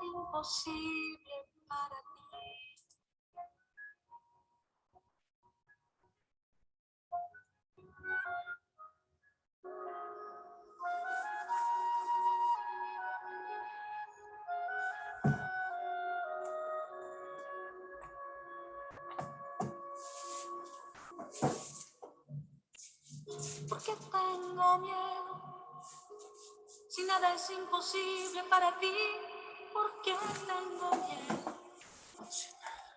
Imposible para ti. Porque tengo miedo, si nada es imposible para ti. Porque tengo miedo,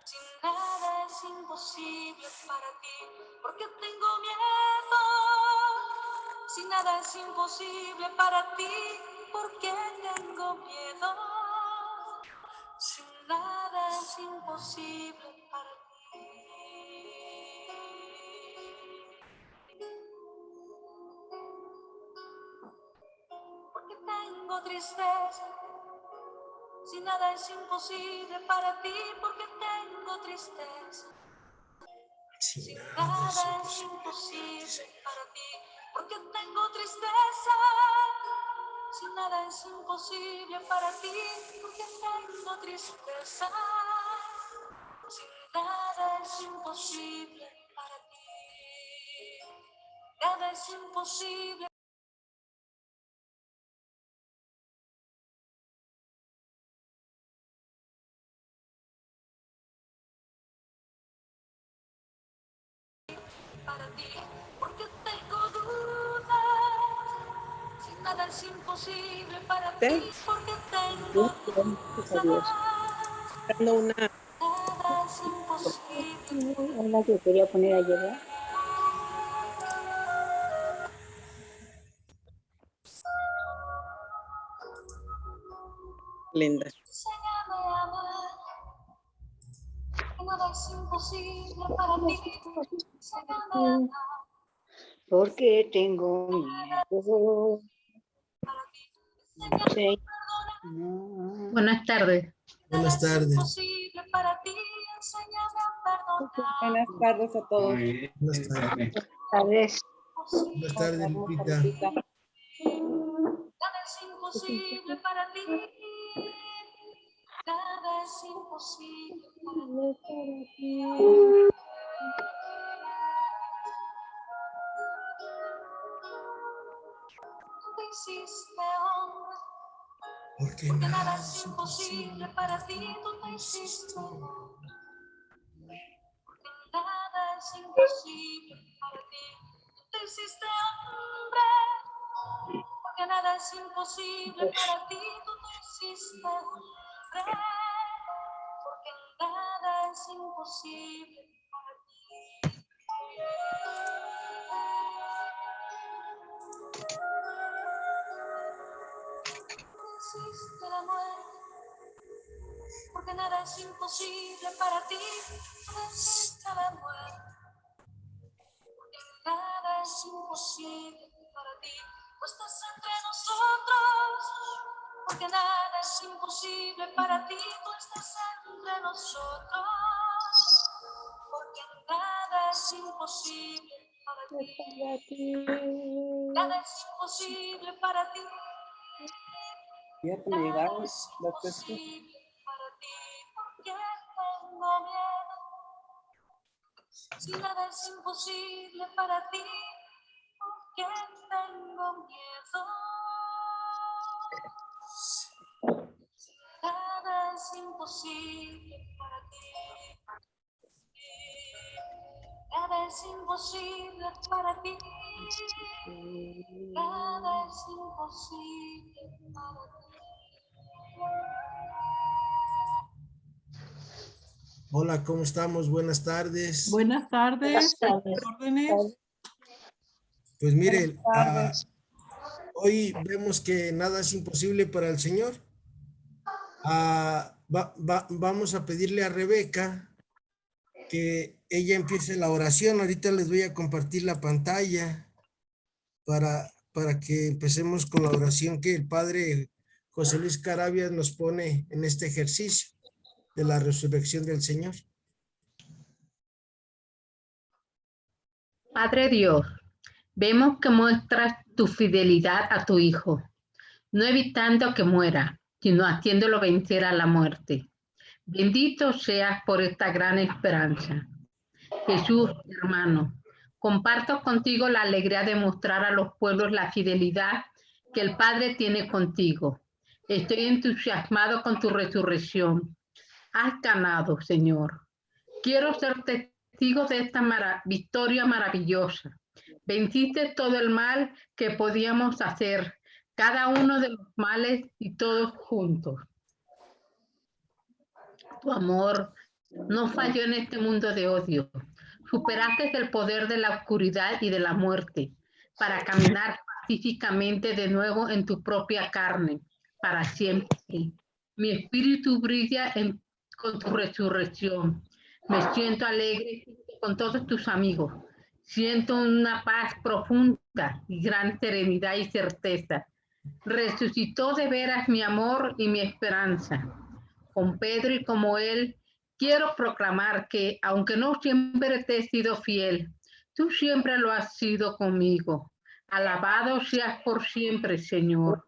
si nada es imposible para ti. Porque tengo miedo, si nada es imposible para ti. Porque tengo miedo, si nada es imposible para ti. Porque tengo tristeza, si nada es imposible para ti. Porque tengo tristeza, si nada es imposible para ti. Porque tengo tristeza, si nada es imposible para ti. Porque tengo tristeza, si nada es imposible para ti. Nada es imposible. Para ti, porque tengo dudas, si nada es imposible para ti, porque tengo dudas, Una nada es imposible. Una que quería poner ayer, ¿verdad? linda. Enséñame a amar, que nada es imposible para ti. Enséñame a amar, Porque tengo miedo. para ti. Enséñame Sí. a perdonar, Buenas tardes. nada es imposible para ti. Enséñame a perdonar, Buenas tardes a todos. Buenas tardes. Tal vez. Buenas tardes, Lupita. nada es imposible para ti. Nada es imposible para ti. Tú te hiciste hombre, Porque nada es imposible para ti. Tú te hiciste hombre, nada es imposible para ti. Tú te hiciste hombre, porque nada es imposible para ti. Tú te hiciste hombre, porque nada es imposible para ti. Existe la muerte, porque nada es imposible para ti. Existe la muerte, porque nada es imposible para ti. Tú estás entre nosotros, porque nada es imposible para ti. Tú estás entre nosotros, porque nada es imposible para ti. Nada es imposible para ti. Ya que me llegaron Es los textos. imposible para ti, porque tengo miedo. Si nada es imposible para ti, porque tengo miedo. Si nada es es imposible para ti. Nada es imposible para ti. Nada es imposible para ti. Hola, ¿cómo estamos? Buenas tardes. Buenas tardes. Buenas tardes. Órdenes. Pues miren, Buenas tardes. hoy vemos que nada es imposible para el Señor. Vamos a pedirle a Rebeca que ella empiece la oración. Ahorita les voy a compartir la pantalla para que empecemos con la oración que el Padre José Luis Carabias nos pone en este ejercicio de la resurrección del Señor. Padre Dios, vemos que muestras tu fidelidad a tu Hijo, no evitando que muera, sino haciéndolo vencer a la muerte. Bendito seas por esta gran esperanza. Jesús, hermano, comparto contigo la alegría de mostrar a los pueblos la fidelidad que el Padre tiene contigo. Estoy entusiasmado con tu resurrección. Has ganado, Señor. Quiero ser testigo de esta victoria maravillosa. Venciste todo el mal que podíamos hacer, cada uno de los males y todos juntos. Tu amor no falló en este mundo de odio. Superaste el poder de la oscuridad y de la muerte para caminar pacíficamente de nuevo en tu propia carne, para siempre. Mi espíritu brilla con tu resurrección. Me siento alegre con todos tus amigos. Siento una paz profunda y gran serenidad y certeza. Resucitó de veras mi amor y mi esperanza. Con Pedro y como él, quiero proclamar que, aunque no siempre te he sido fiel, tú siempre lo has sido conmigo. Alabado seas por siempre, Señor.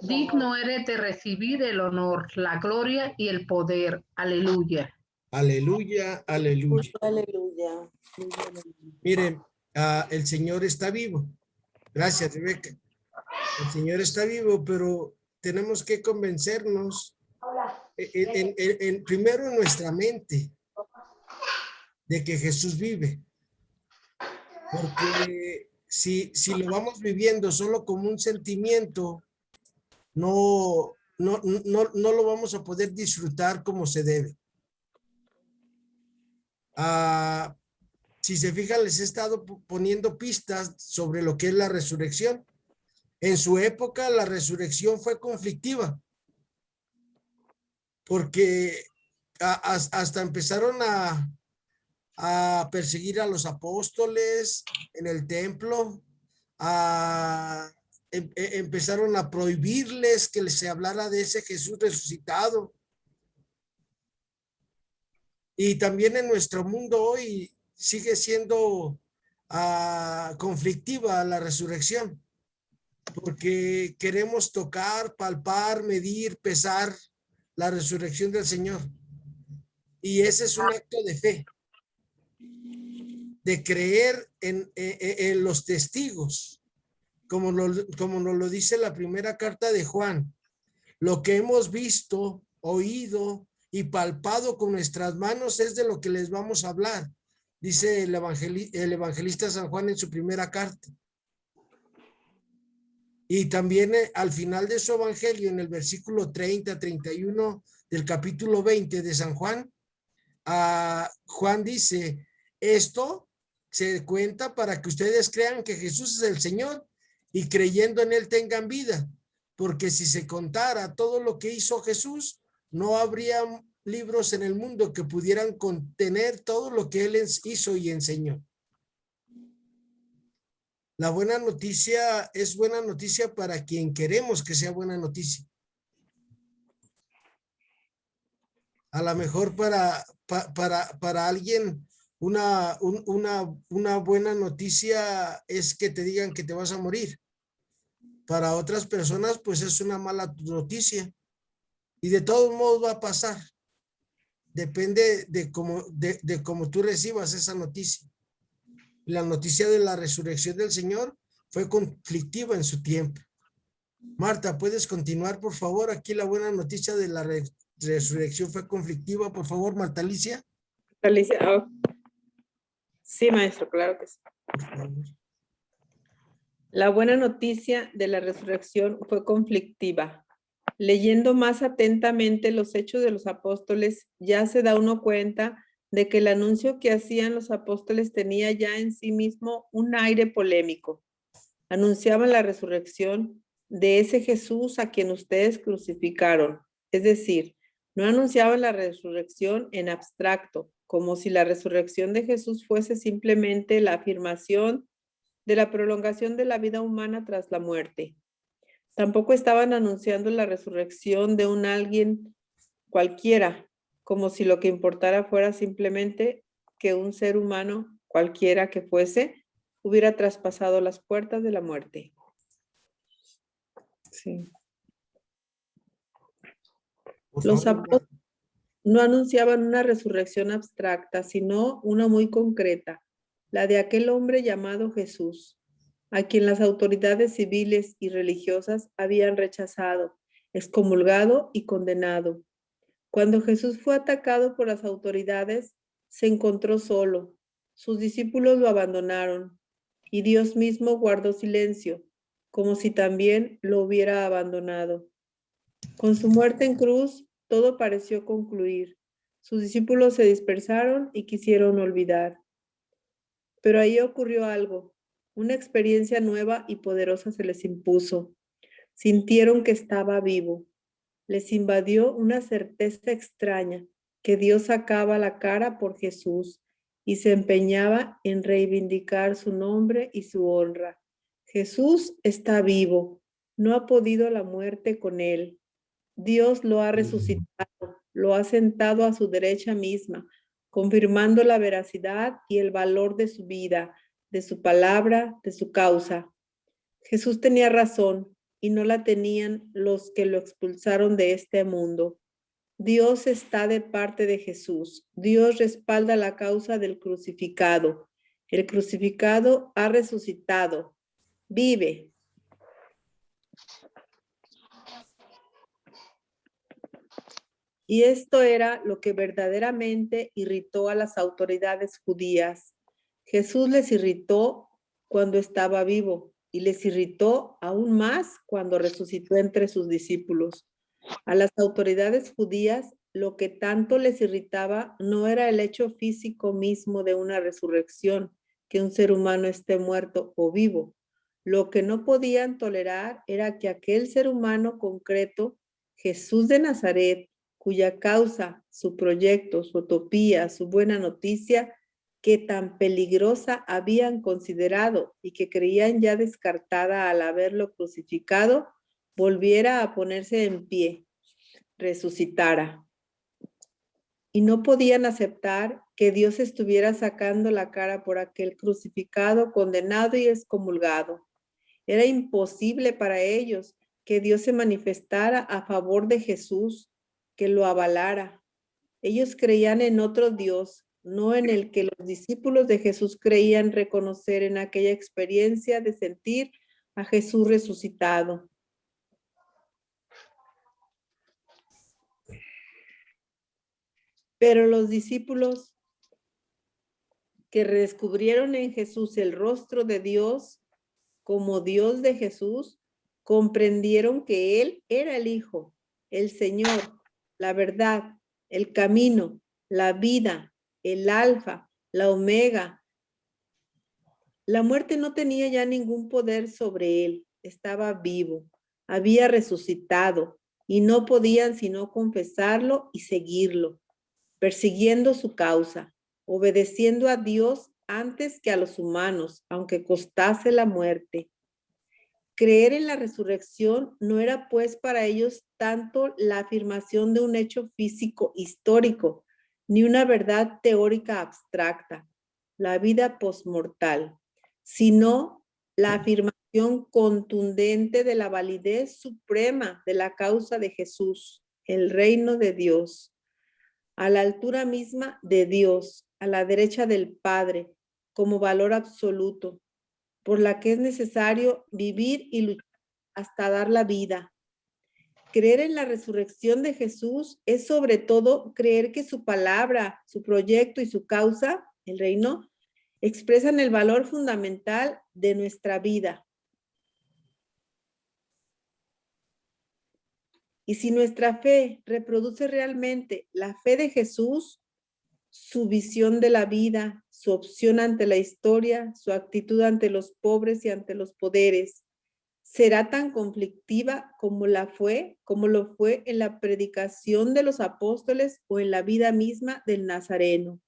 Digno eres de recibir el honor, la gloria y el poder. Aleluya. Aleluya, aleluya. Aleluya. Miren, el Señor está vivo. Gracias, Rebeca. El Señor está vivo, pero tenemos que convencernos primero en nuestra mente de que Jesús vive. Porque si lo vamos viviendo solo como un sentimiento, no lo vamos a poder disfrutar como se debe. Si se fijan, les he estado poniendo pistas sobre lo que es la resurrección. En su época, la resurrección fue conflictiva, porque hasta empezaron a perseguir a los apóstoles en el templo, empezaron a prohibirles que se hablara de ese Jesús resucitado. Y también en nuestro mundo hoy sigue siendo conflictiva la resurrección, porque queremos tocar, palpar, medir, pesar la resurrección del Señor. Y ese es un acto de fe, de creer en los testigos, como nos lo dice la primera carta de Juan. Lo que hemos visto, oído y palpado con nuestras manos es de lo que les vamos a hablar, dice el evangelista San Juan en su primera carta. Y también al final de su evangelio, en el versículo 30-31 del capítulo 20 de San Juan, Juan dice, esto se cuenta para que ustedes crean que Jesús es el Señor y creyendo en él tengan vida, porque si se contara todo lo que hizo Jesús, no habría libros en el mundo que pudieran contener todo lo que él hizo y enseñó. La buena noticia es buena noticia para quien queremos que sea buena noticia. A lo mejor para alguien una buena noticia es que te digan que te vas a morir. Para otras personas pues es una mala noticia. Y de todos modos va a pasar. Depende de cómo tú recibas esa noticia. La noticia de la resurrección del Señor fue conflictiva en su tiempo. Marta, ¿puedes continuar, por favor? Aquí la buena noticia de la resurrección fue conflictiva? Por favor, Marta Alicia. Alicia, sí, maestro, claro que sí. Por favor. La buena noticia de la resurrección fue conflictiva. Leyendo más atentamente los hechos de los apóstoles, ya se da uno cuenta de que el anuncio que hacían los apóstoles tenía ya en sí mismo un aire polémico. Anunciaban la resurrección de ese Jesús a quien ustedes crucificaron. Es decir, no anunciaban la resurrección en abstracto, como si la resurrección de Jesús fuese simplemente la afirmación de la prolongación de la vida humana tras la muerte. Tampoco estaban anunciando la resurrección de un alguien cualquiera, como si lo que importara fuera simplemente que un ser humano, cualquiera que fuese, hubiera traspasado las puertas de la muerte. Sí. Por Los favor, apóstoles no anunciaban una resurrección abstracta, sino una muy concreta, la de aquel hombre llamado Jesús, a quien las autoridades civiles y religiosas habían rechazado, excomulgado y condenado. Cuando Jesús fue atacado por las autoridades, se encontró solo. Sus discípulos lo abandonaron y Dios mismo guardó silencio, como si también lo hubiera abandonado. Con su muerte en cruz, todo pareció concluir. Sus discípulos se dispersaron y quisieron olvidar. Pero ahí ocurrió algo. Una experiencia nueva y poderosa se les impuso. Sintieron que estaba vivo. Les invadió una certeza extraña, que Dios sacaba la cara por Jesús y se empeñaba en reivindicar su nombre y su honra. Jesús está vivo. No ha podido la muerte con él. Dios lo ha resucitado, lo ha sentado a su derecha misma, confirmando la veracidad y el valor de su vida, de su palabra, de su causa. Jesús tenía razón y no la tenían los que lo expulsaron de este mundo. Dios está de parte de Jesús. Dios respalda la causa del crucificado. El crucificado ha resucitado. Vive. Y esto era lo que verdaderamente irritó a las autoridades judías. Jesús les irritó cuando estaba vivo y les irritó aún más cuando resucitó entre sus discípulos. A las autoridades judías lo que tanto les irritaba no era el hecho físico mismo de una resurrección, que un ser humano esté muerto o vivo. Lo que no podían tolerar era que aquel ser humano concreto, Jesús de Nazaret, cuya causa, su proyecto, su utopía, su buena noticia, que tan peligrosa habían considerado y que creían ya descartada al haberlo crucificado, volviera a ponerse en pie, resucitara. Y no podían aceptar que Dios estuviera sacando la cara por aquel crucificado, condenado y excomulgado. Era imposible para ellos que Dios se manifestara a favor de Jesús, que lo avalara. Ellos creían en otro Dios, no en el que los discípulos de Jesús creían reconocer en aquella experiencia de sentir a Jesús resucitado. Pero los discípulos que redescubrieron en Jesús el rostro de Dios como Dios de Jesús, comprendieron que Él era el Hijo, el Señor, la verdad, el camino, la vida, el alfa, la omega. La muerte no tenía ya ningún poder sobre Él, estaba vivo, había resucitado y no podían sino confesarlo y seguirlo, persiguiendo su causa, obedeciendo a Dios antes que a los humanos, aunque costase la muerte. Creer en la resurrección no era pues para ellos tanto la afirmación de un hecho físico histórico, ni una verdad teórica abstracta, la vida postmortal, sino la afirmación contundente de la validez suprema de la causa de Jesús, el reino de Dios, a la altura misma de Dios, a la derecha del Padre, como valor absoluto, por la que es necesario vivir y luchar hasta dar la vida. Creer en la resurrección de Jesús es sobre todo creer que su palabra, su proyecto y su causa, el reino, expresan el valor fundamental de nuestra vida. Y si nuestra fe reproduce realmente la fe de Jesús, su visión de la vida, su opción ante la historia, su actitud ante los pobres y ante los poderes, será tan conflictiva como lo fue en la predicación de los apóstoles o en la vida misma del Nazareno.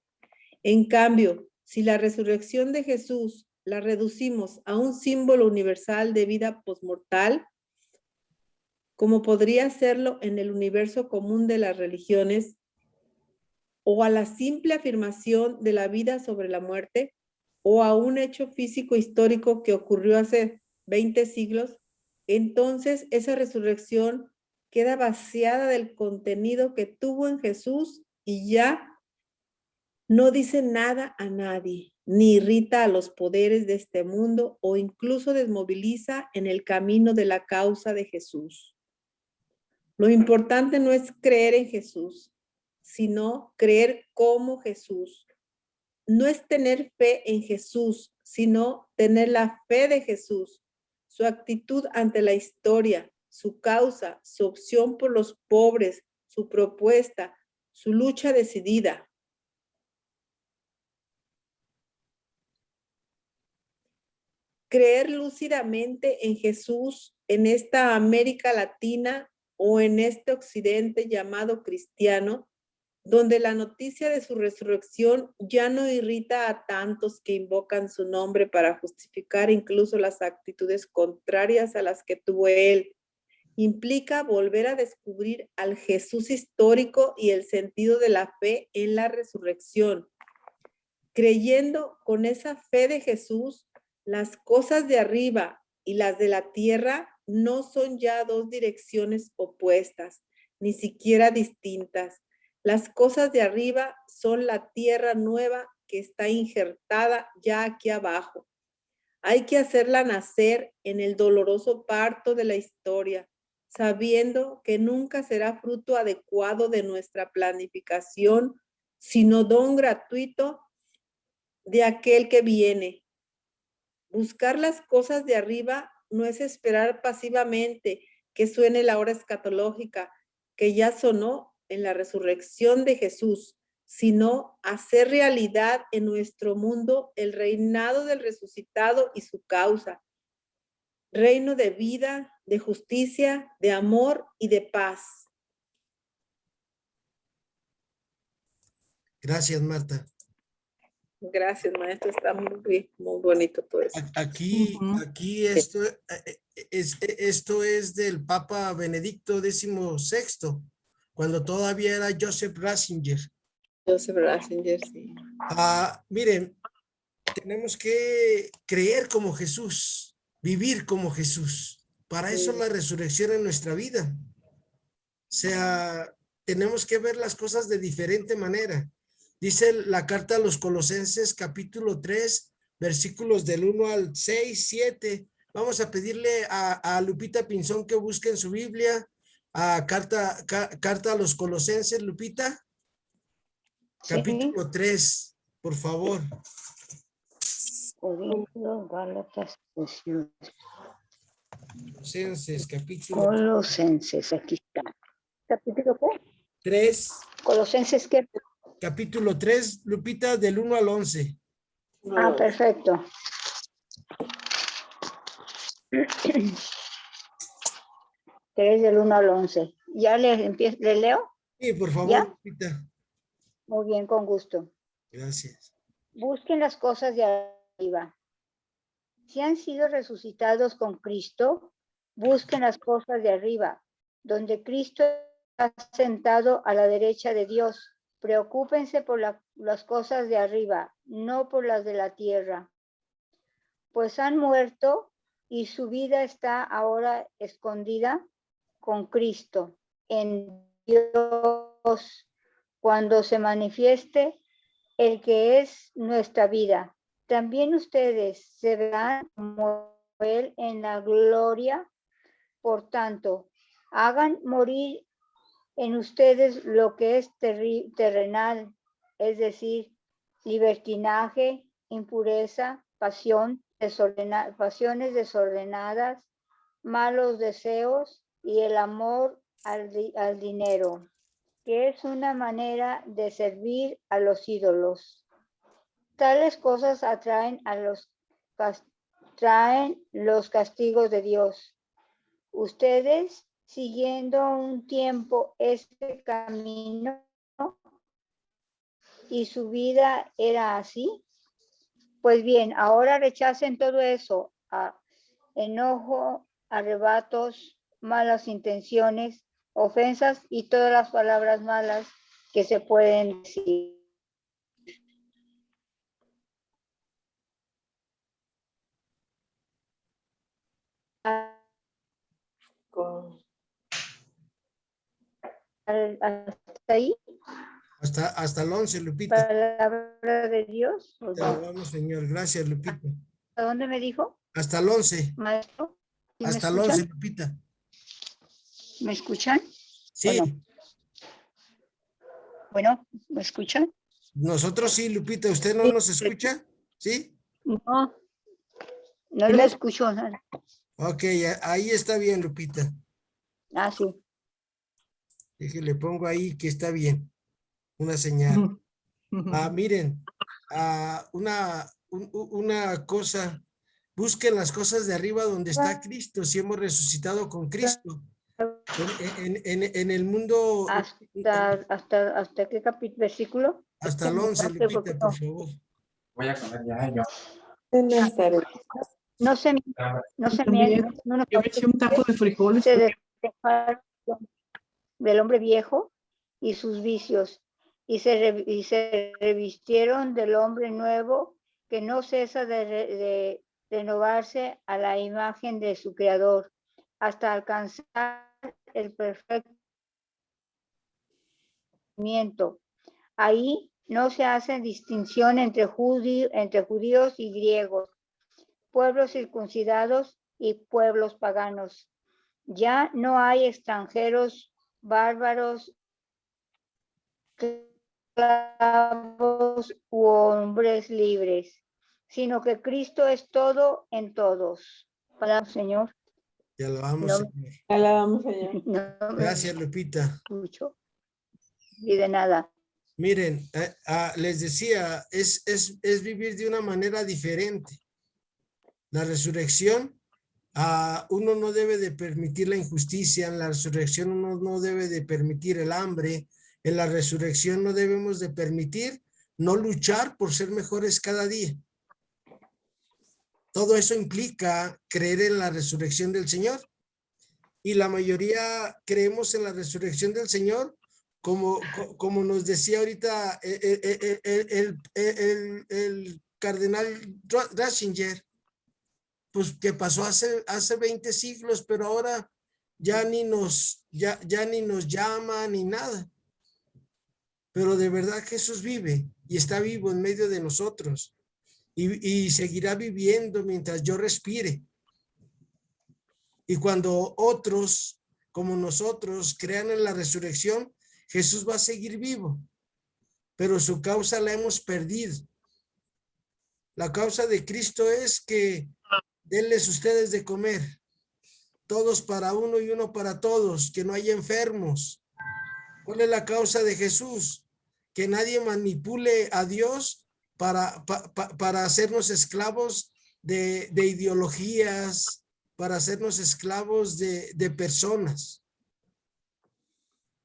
En cambio, si la resurrección de Jesús la reducimos a un símbolo universal de vida posmortal, como podría serlo en el universo común de las religiones, o a la simple afirmación de la vida sobre la muerte, o a un hecho físico histórico que ocurrió hace 20 siglos, entonces esa resurrección queda vaciada del contenido que tuvo en Jesús y ya no dice nada a nadie, ni irrita a los poderes de este mundo o incluso desmoviliza en el camino de la causa de Jesús. Lo importante no es creer en Jesús, sino creer como Jesús. No es tener fe en Jesús, sino tener la fe de Jesús, su actitud ante la historia, su causa, su opción por los pobres, su propuesta, su lucha decidida. Creer lúcidamente en Jesús en esta América Latina o en este occidente llamado cristiano, donde la noticia de su resurrección ya no irrita a tantos que invocan su nombre para justificar incluso las actitudes contrarias a las que tuvo él, implica volver a descubrir al Jesús histórico y el sentido de la fe en la resurrección. Creyendo con esa fe de Jesús, las cosas de arriba y las de la tierra no son ya dos direcciones opuestas, ni siquiera distintas. Las cosas de arriba son la tierra nueva que está injertada ya aquí abajo. Hay que hacerla nacer en el doloroso parto de la historia, sabiendo que nunca será fruto adecuado de nuestra planificación, sino don gratuito de aquel que viene. Buscar las cosas de arriba no es esperar pasivamente que suene la hora escatológica, que ya sonó en la resurrección de Jesús, sino hacer realidad en nuestro mundo el reinado del resucitado y su causa. Reino de vida, de justicia, de amor y de paz. Gracias, Marta. Gracias, maestro. Está muy bonito todo eso. Aquí esto es del Papa Benedicto XVI, cuando todavía era Joseph Ratzinger. Joseph Ratzinger, sí. Miren, tenemos que creer como Jesús, vivir como Jesús. Para eso la resurrección en nuestra vida. O sea, tenemos que ver las cosas de diferente manera. Dice la carta a los Colosenses, capítulo 3, versículos del 1 al 6, 7. Vamos a pedirle a Lupita Pinzón que busque en su Biblia carta a los Colosenses, Lupita. Sí. Capítulo 3, por favor. Corintios, Gálatas, Colosenses, capítulo Colosenses, aquí está. ¿Capítulo qué? 3. Colosenses, ¿qué? Capítulo 3, Lupita, del 1 al 11. Ah, perfecto. 3 del 1 al 11. ¿Ya le leo? Sí, por favor, ¿Ya? Lupita. Muy bien, con gusto. Gracias. Busquen las cosas de arriba. Si han sido resucitados con Cristo, busquen las cosas de arriba, donde Cristo está sentado a la derecha de Dios. Preocúpense por las cosas de arriba, no por las de la tierra. Pues han muerto y su vida está ahora escondida con Cristo en Dios, cuando se manifieste el que es nuestra vida. También ustedes se verán como Él en la gloria. Por tanto, Hagan morir en ustedes lo que es terrenal, es decir, libertinaje, impureza, pasiones desordenadas, malos deseos y el amor al dinero, que es una manera de servir a los ídolos. Tales cosas traen los castigos de Dios. Ustedes, siguiendo un tiempo este camino, y su vida era así, pues bien, ahora rechacen todo eso, enojo, arrebatos, malas intenciones, ofensas y todas las palabras malas que se pueden decir. Hasta ahí, Hasta el 11, Lupita. palabra de Dios. Te alabamos, Señor. Gracias, Lupita. ¿A dónde me dijo, Hasta el 11. maestro? ¿Sí me Hasta el escuchan? 11, Lupita. ¿Me escuchan? Sí, Bueno, ¿me escuchan? nosotros sí, Lupita. ¿Usted no nos escucha? ¿Sí? No, no lo escucho nada. Ok, ahí está bien, Lupita. Ah, sí. Le pongo ahí que está bien. Una señal. Miren, una cosa. Busquen las cosas de arriba donde está Cristo, si hemos resucitado con Cristo. En el mundo, ¿Hasta qué versículo? hasta el 11, Lupita, por favor. Voy a comer ya yo. En Nazaret. No se También, no yo me eché un taco de frijoles. se despejaron del hombre viejo y sus vicios y se revistieron del hombre nuevo que no cesa de renovarse a la imagen de su creador hasta alcanzar el perfecto conocimiento. Ahí no se hace distinción entre judíos y griegos, pueblos circuncidados y pueblos paganos. Ya no hay extranjeros, bárbaros, esclavos u hombres libres, sino que Cristo es todo en todos. Palabra del Señor. Te alabamos, No. Señor. Alabamos, Señor. No me Gracias, Lupita. escucho. Y de nada. Miren, les decía, es vivir de una manera diferente. La resurrección, uno no debe de permitir la injusticia. En la resurrección uno no debe de permitir el hambre. En la resurrección no debemos de permitir no luchar por ser mejores cada día. Todo eso implica creer en la resurrección del Señor. Y la mayoría creemos en la resurrección del Señor, como nos decía ahorita el cardenal Ratzinger, pues que pasó hace 20 siglos, pero ahora ya ni nos llama ni nada. Pero de verdad Jesús vive y está vivo en medio de nosotros y seguirá viviendo mientras yo respire. Y cuando otros como nosotros crean en la resurrección, Jesús va a seguir vivo, pero su causa la hemos perdido. La causa de Cristo es que denles ustedes de comer, todos para uno y uno para todos, que no haya enfermos. ¿Cuál es la causa de Jesús? Que nadie manipule a Dios para hacernos esclavos de ideologías, para hacernos esclavos de personas.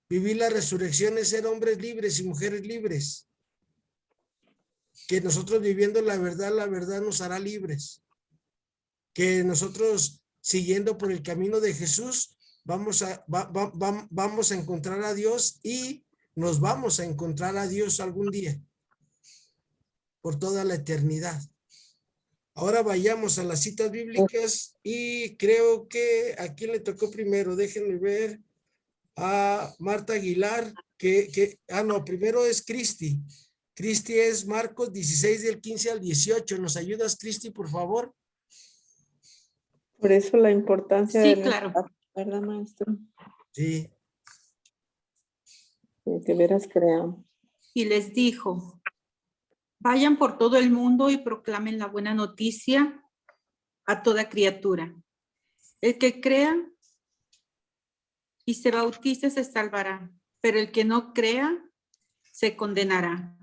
Vivir la resurrección es ser hombres libres y mujeres libres. Que nosotros viviendo la verdad nos hará libres. Que nosotros siguiendo por el camino de Jesús vamos a encontrar a Dios y nos vamos a encontrar a Dios algún día por toda la eternidad. Ahora vayamos a las citas bíblicas y creo que a quién le tocó primero, déjenme ver, a Marta Aguilar, no, primero es Cristi. Cristi es Marcos 16 del 15 al 18. ¿Nos ayudas, Cristi, por favor? Por eso la importancia Sí, de claro. nuestra ¿Verdad, maestro? Sí. Que veras creamos. Y les dijo, vayan por todo el mundo y proclamen la buena noticia a toda criatura. El que crea y se bautice se salvará, pero el que no crea se condenará.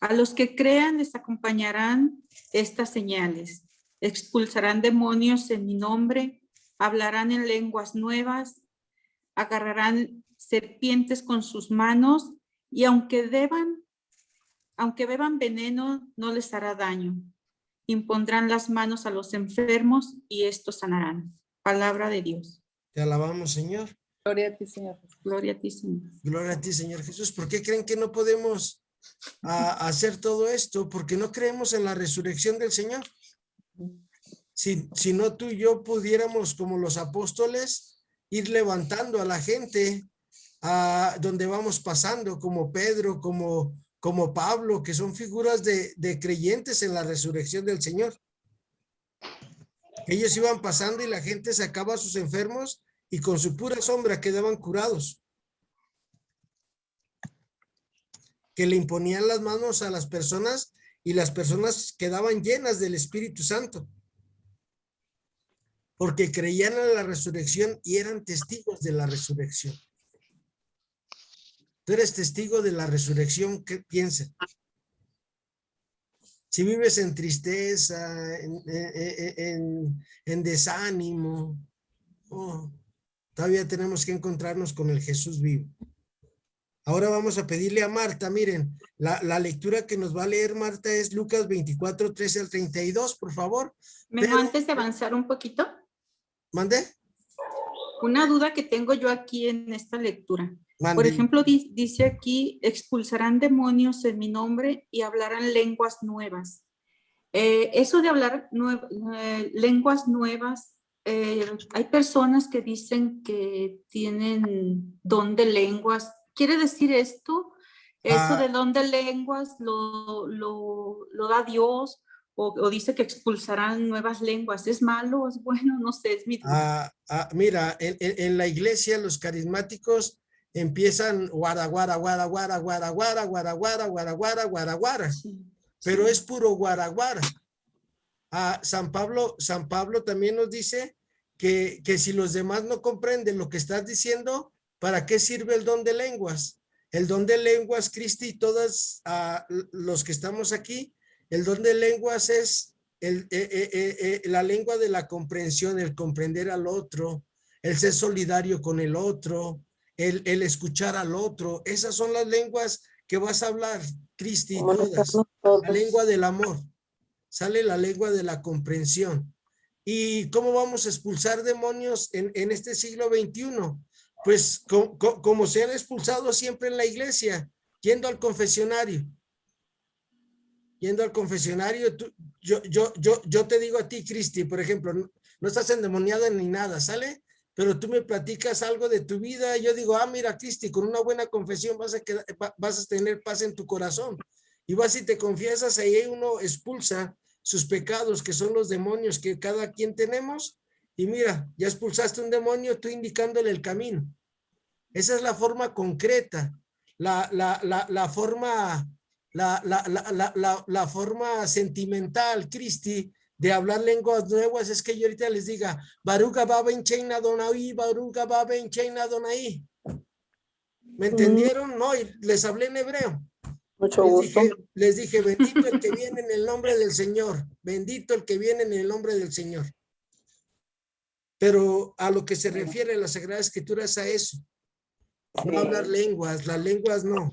A los que crean les acompañarán estas señales. Expulsarán demonios en mi nombre, hablarán en lenguas nuevas, agarrarán serpientes con sus manos y aunque beban veneno no les hará daño. Impondrán las manos a los enfermos y estos sanarán. Palabra de Dios. Te alabamos, Señor. Gloria a ti, Señor. Gloria a ti, Señor. Gloria a ti, Señor Jesús. ¿Por qué creen que no podemos hacer todo esto? Porque no creemos en la resurrección del Señor. Si no tú y yo pudiéramos, como los apóstoles, ir levantando a la gente a donde vamos pasando, como Pedro, como Pablo, que son figuras de creyentes en la resurrección del Señor. Ellos iban pasando y la gente sacaba a sus enfermos y con su pura sombra quedaban curados. Que le imponían las manos a las personas y las personas quedaban llenas del Espíritu Santo. Porque creían en la resurrección y eran testigos de la resurrección. Tú eres testigo de la resurrección, ¿qué piensas? Si vives en tristeza, en desánimo, todavía tenemos que encontrarnos con el Jesús vivo. Ahora vamos a pedirle a Marta, miren, la lectura que nos va a leer Marta es Lucas 24, 13 al 32, por favor. Pero antes de avanzar un poquito. ¿Mande? Una duda que tengo yo aquí en esta lectura. Mande. Por ejemplo, dice aquí, expulsarán demonios en mi nombre y hablarán lenguas nuevas. Eso de hablar lenguas nuevas, hay personas que dicen que tienen don de lenguas. ¿Quiere decir esto? ¿Eso de don de lenguas lo da Dios? O dice que expulsarán nuevas lenguas. ¿Es malo o es bueno? No sé, es mi duda. Mira, en la iglesia los carismáticos empiezan guara, guara, guara, guara, guara, guara, guara, guara, guara, guara, guara, guara. Pero es puro guara, guara. San Pablo también nos dice que si los demás no comprenden lo que estás diciendo, ¿para qué sirve el don de lenguas? El don de lenguas, Cristi, y todos los que estamos aquí, el don de lenguas es la lengua de la comprensión, el comprender al otro, el ser solidario con el otro, el escuchar al otro. Esas son las lenguas que vas a hablar, Cristi, todas. La lengua del amor. Sale la lengua de la comprensión. ¿Y cómo vamos a expulsar demonios en este siglo XXI? Pues como se han expulsado siempre en la iglesia, yendo al confesionario. Yendo al confesionario, yo te digo a ti, Cristi, por ejemplo, no estás endemoniada ni nada, ¿sale? Pero tú me platicas algo de tu vida, yo digo, mira, Cristi, con una buena confesión vas a tener paz en tu corazón. Y vas y te confiesas, ahí uno expulsa sus pecados, que son los demonios que cada quien tenemos. Y mira, ya expulsaste un demonio, tú indicándole el camino. Esa es la forma concreta, la forma sentimental, Cristi, de hablar lenguas nuevas. Es que yo ahorita les diga, Baruga Baba en China Donaí, Baruga Baba en China Donaí. ¿Me entendieron? No, y les hablé en hebreo. Mucho gusto. Les dije, bendito el que viene en el nombre del Señor, bendito el que viene en el nombre del Señor. Pero a lo que se refiere la Sagrada Escritura es a eso. No hablar lenguas, las lenguas no.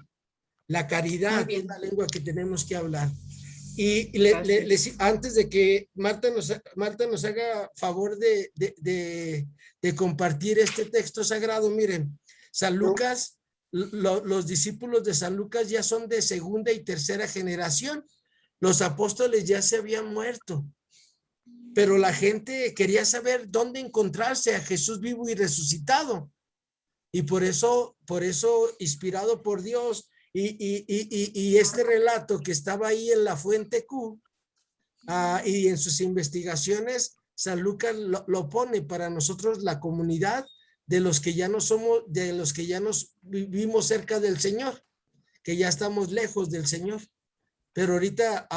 La caridad es la lengua que tenemos que hablar. Y antes de que Marta nos haga favor de compartir este texto sagrado, miren, San Lucas, los discípulos de San Lucas ya son de segunda y tercera generación. Los apóstoles ya se habían muerto, pero la gente quería saber dónde encontrarse a Jesús vivo y resucitado. Y por eso, inspirado por Dios, y este relato que estaba ahí en la fuente Q, y en sus investigaciones, San Lucas lo pone para nosotros, la comunidad de los que ya no somos, de los que ya nos vivimos cerca del Señor, que ya estamos lejos del Señor. Pero ahorita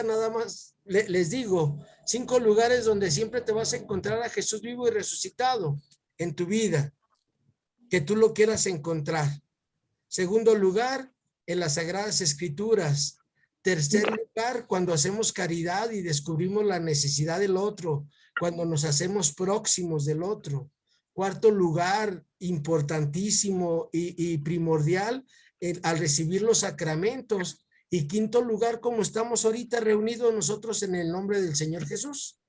nada más les digo, 5 lugares donde siempre te vas a encontrar a Jesús vivo y resucitado en tu vida, que tú lo quieras encontrar. Segundo lugar, en las Sagradas Escrituras. Tercer lugar, cuando hacemos caridad y descubrimos la necesidad del otro, cuando nos hacemos próximos del otro. Cuarto lugar, importantísimo y primordial, al recibir los sacramentos. Y quinto lugar, como estamos ahorita reunidos nosotros en el nombre del Señor Jesús.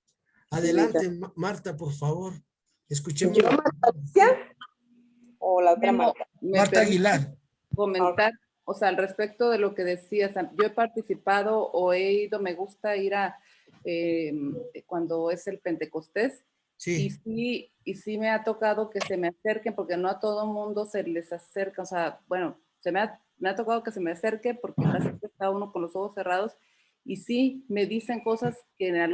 Adelante, Marta, por favor. Escuchemos. ¿Yo, Marta Alicia? ¿O la otra Bueno, Marta? Marta Aguilar. Comentar, o sea, al respecto de lo que decías, yo he participado o he ido, me gusta ir a cuando es el Pentecostés. Sí. Y sí me ha tocado que se me acerquen, porque no a todo mundo se les acerca, o sea, bueno, me ha tocado que se me acerque porque casi está uno con los ojos cerrados y sí me dicen cosas que en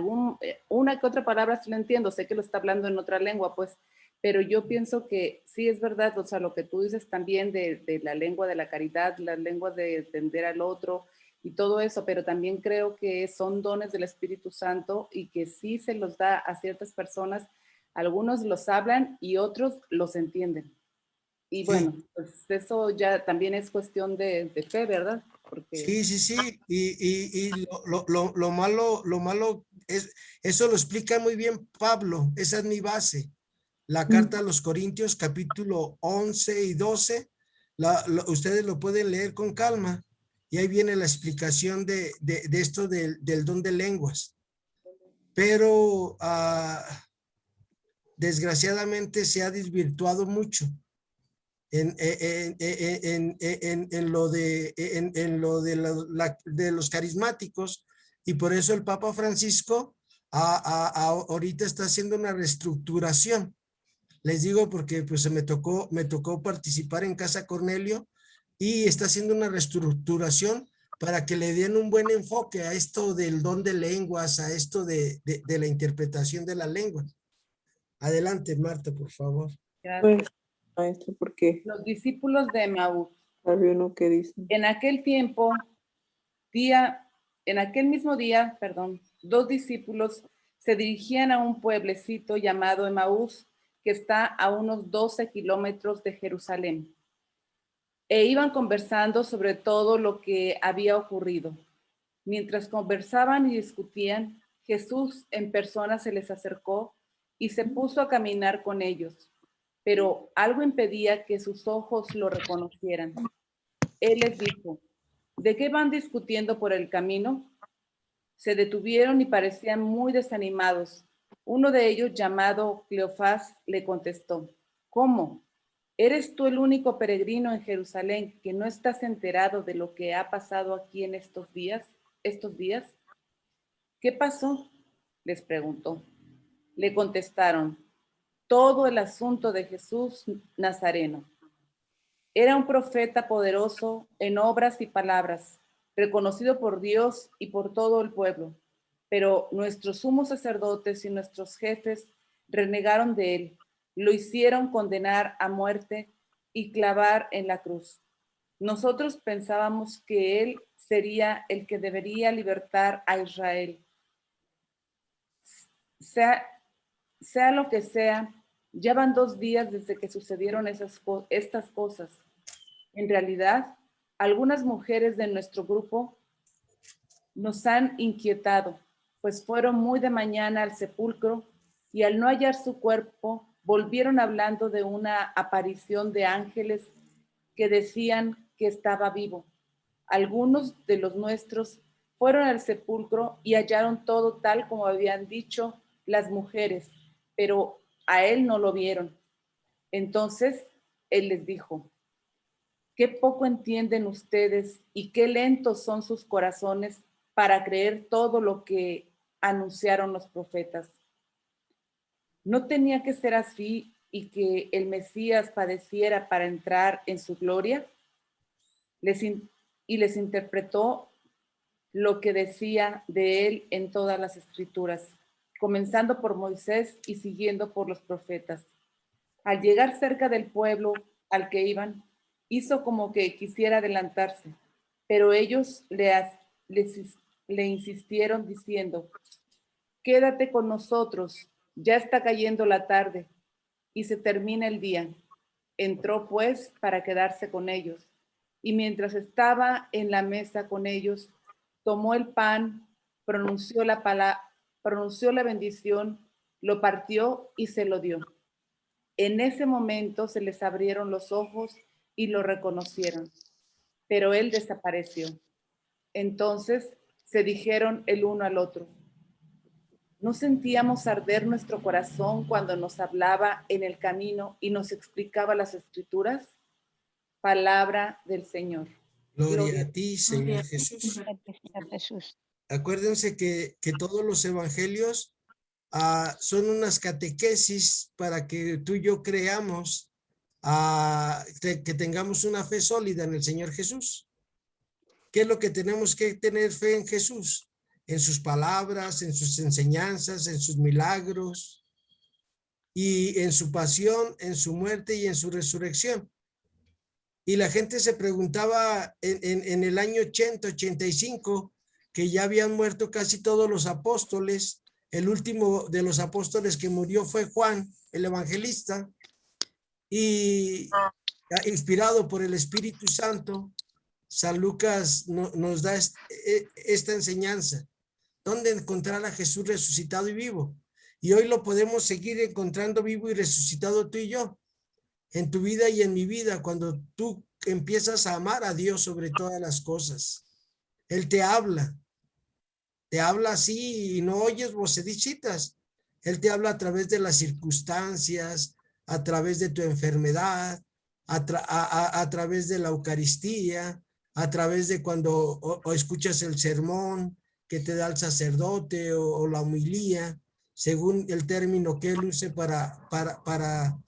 una que otra palabra sí lo entiendo, sé que lo está hablando en otra lengua, pues, pero yo pienso que sí es verdad, o sea, lo que tú dices también de la lengua de la caridad, las lenguas de entender al otro y todo eso, pero también creo que son dones del Espíritu Santo y que sí se los da a ciertas personas, algunos los hablan y otros los entienden. Y bueno, pues eso ya también es cuestión de fe, ¿verdad? Porque... Sí. Y lo malo es, eso lo explica muy bien Pablo, esa es mi base. La carta a los Corintios, capítulo 11 y 12, ustedes lo pueden leer con calma y ahí viene la explicación de esto del don de lenguas. Pero desgraciadamente se ha desvirtuado mucho en lo de los carismáticos, y por eso el Papa Francisco ahorita está haciendo una reestructuración. Les digo porque pues me tocó participar en Casa Cornelio y está haciendo una reestructuración para que le den un buen enfoque a esto del don de lenguas, a esto de la interpretación de la lengua. Adelante, Marta, por favor. Gracias. Pues, maestro, ¿por qué? Los discípulos de Emaús. Había uno que dice. En aquel mismo día, 2 discípulos se dirigían a un pueblecito llamado Emaús, que está a unos 12 kilómetros de Jerusalén. E iban conversando sobre todo lo que había ocurrido. Mientras conversaban y discutían, Jesús en persona se les acercó y se puso a caminar con ellos, pero algo impedía que sus ojos lo reconocieran. Él les dijo: ¿de qué van discutiendo por el camino? Se detuvieron y parecían muy desanimados. Uno de ellos, llamado Cleofás, le contestó: ¿cómo? ¿Eres tú el único peregrino en Jerusalén que no estás enterado de lo que ha pasado aquí en estos días? ¿Qué pasó?, les preguntó. Le contestaron: todo el asunto de Jesús Nazareno. Era un profeta poderoso en obras y palabras, reconocido por Dios y por todo el pueblo. Pero nuestros sumos sacerdotes y nuestros jefes renegaron de él, lo hicieron condenar a muerte y clavar en la cruz. Nosotros pensábamos que él sería el que debería libertar a Israel. Sea lo que sea, ya van 2 días desde que sucedieron estas cosas. En realidad, algunas mujeres de nuestro grupo nos han inquietado, pues fueron muy de mañana al sepulcro y al no hallar su cuerpo, volvieron hablando de una aparición de ángeles que decían que estaba vivo. Algunos de los nuestros fueron al sepulcro y hallaron todo tal como habían dicho las mujeres, pero a él no lo vieron. Entonces él les dijo: qué poco entienden ustedes y qué lentos son sus corazones para creer todo lo que anunciaron los profetas. ¿No tenía que ser así y que el Mesías padeciera para entrar en su gloria? Les interpretó lo que decía de él en todas las escrituras, comenzando por Moisés y siguiendo por los profetas. Al llegar cerca del pueblo al que iban, hizo como que quisiera adelantarse, pero ellos le insistieron diciendo: quédate con nosotros, ya está cayendo la tarde y se termina el día. Entró pues para quedarse con ellos, y mientras estaba en la mesa con ellos, tomó el pan, pronunció la bendición, lo partió y se lo dio. En ese momento se les abrieron los ojos y lo reconocieron, pero él desapareció. Entonces se dijeron el uno al otro: ¿no sentíamos arder nuestro corazón cuando nos hablaba en el camino y nos explicaba las Escrituras? Palabra del Señor. Gloria a ti, Señor Jesús. Jesús. Acuérdense que todos los evangelios son unas catequesis para que tú y yo creamos, que tengamos una fe sólida en el Señor Jesús. ¿Qué es lo que tenemos que tener fe en Jesús? En sus palabras, en sus enseñanzas, en sus milagros y en su pasión, en su muerte y en su resurrección. Y la gente se preguntaba en el año 80, 85, que ya habían muerto casi todos los apóstoles. El último de los apóstoles que murió fue Juan, el evangelista, y inspirado por el Espíritu Santo, San Lucas nos da esta enseñanza. ¿Dónde encontrar a Jesús resucitado y vivo? Y hoy lo podemos seguir encontrando vivo y resucitado tú y yo, en tu vida y en mi vida, cuando tú empiezas a amar a Dios sobre todas las cosas. Él te habla así y no oyes vocecitas. Él te habla a través de las circunstancias, a través de tu enfermedad, a través de la Eucaristía, a través de cuando o escuchas el sermón que te da el sacerdote o la homilía, según el término que él use para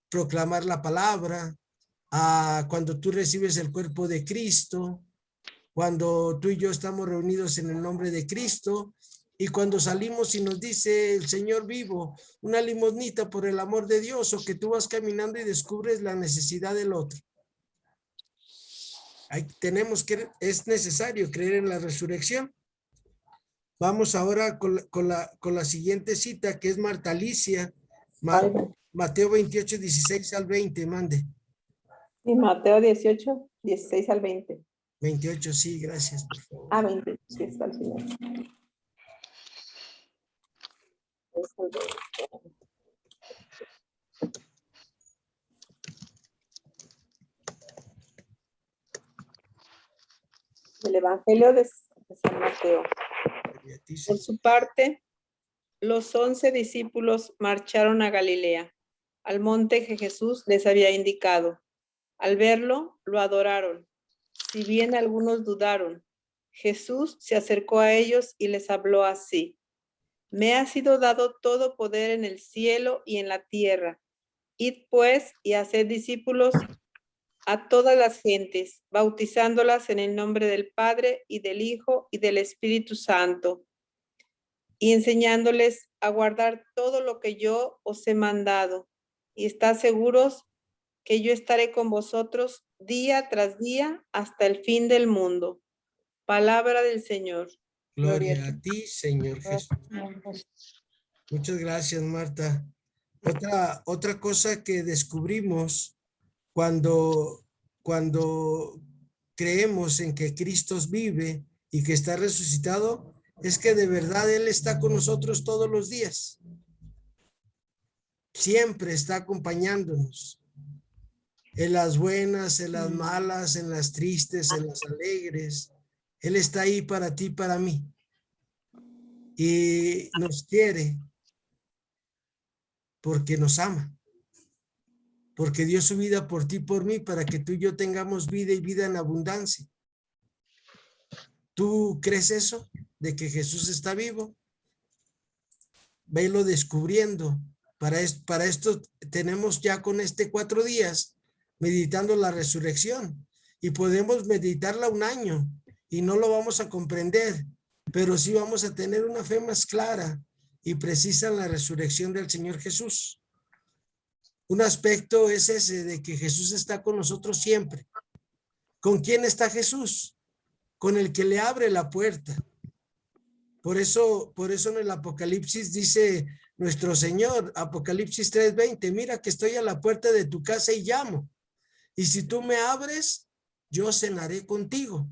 proclamar la palabra, cuando tú recibes el cuerpo de Cristo, cuando tú y yo estamos reunidos en el nombre de Cristo, y cuando salimos y nos dice el Señor vivo, una limosnita por el amor de Dios, o que tú vas caminando y descubres la necesidad del otro. Es necesario creer en la resurrección. Vamos ahora con la siguiente cita, que es Marta Alicia, Mateo 28, 16 al 20, mande. Y Mateo 18, 16 al 20. 28, sí, gracias, por favor. 20, sí, está al final. El Evangelio de San Mateo. Por su parte, los 11 discípulos marcharon a Galilea, al monte que Jesús les había indicado. Al verlo, lo adoraron. Si bien algunos dudaron, Jesús se acercó a ellos y les habló así: me ha sido dado todo poder en el cielo y en la tierra. Id pues y haced discípulos a todas las gentes, bautizándolas en el nombre del Padre y del Hijo y del Espíritu Santo, y enseñándoles a guardar todo lo que yo os he mandado. Y estad seguros que yo estaré con vosotros día tras día hasta el fin del mundo. Palabra del Señor. Gloria a ti, Señor Jesús. Muchas gracias, Marta. Otra cosa que descubrimos cuando creemos en que Cristo vive y que está resucitado, es que de verdad Él está con nosotros todos los días. Siempre está acompañándonos. En las buenas, en las malas, en las tristes, en las alegres. Él está ahí para ti, para mí. Y nos quiere porque nos ama. Porque dio su vida por ti, por mí, para que tú y yo tengamos vida y vida en abundancia. ¿Tú crees eso? De que Jesús está vivo. Velo descubriendo. Para esto tenemos ya con 4 días meditando la resurrección. Y podemos meditarla 1 año y no lo vamos a comprender. Pero sí vamos a tener una fe más clara y precisa en la resurrección del Señor Jesús. Un aspecto es ese de que Jesús está con nosotros siempre. ¿Con quién está Jesús? Con el que le abre la puerta. Por eso en el Apocalipsis dice nuestro Señor, Apocalipsis 3:20, mira que estoy a la puerta de tu casa y llamo. Y si tú me abres, yo cenaré contigo.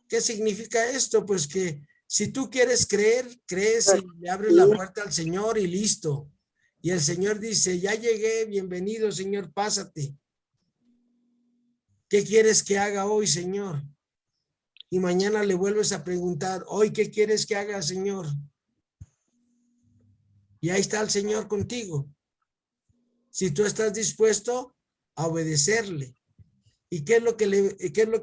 ¿Qué significa esto? Pues que si tú quieres creer, crees y le abres la puerta al Señor y listo. Y el Señor dice, ya llegué, bienvenido, Señor, pásate. ¿Qué quieres que haga hoy, Señor? Y mañana le vuelves a preguntar, hoy, ¿qué quieres que haga, Señor? Y ahí está el Señor contigo. Si tú estás dispuesto a obedecerle. ¿Y qué es lo que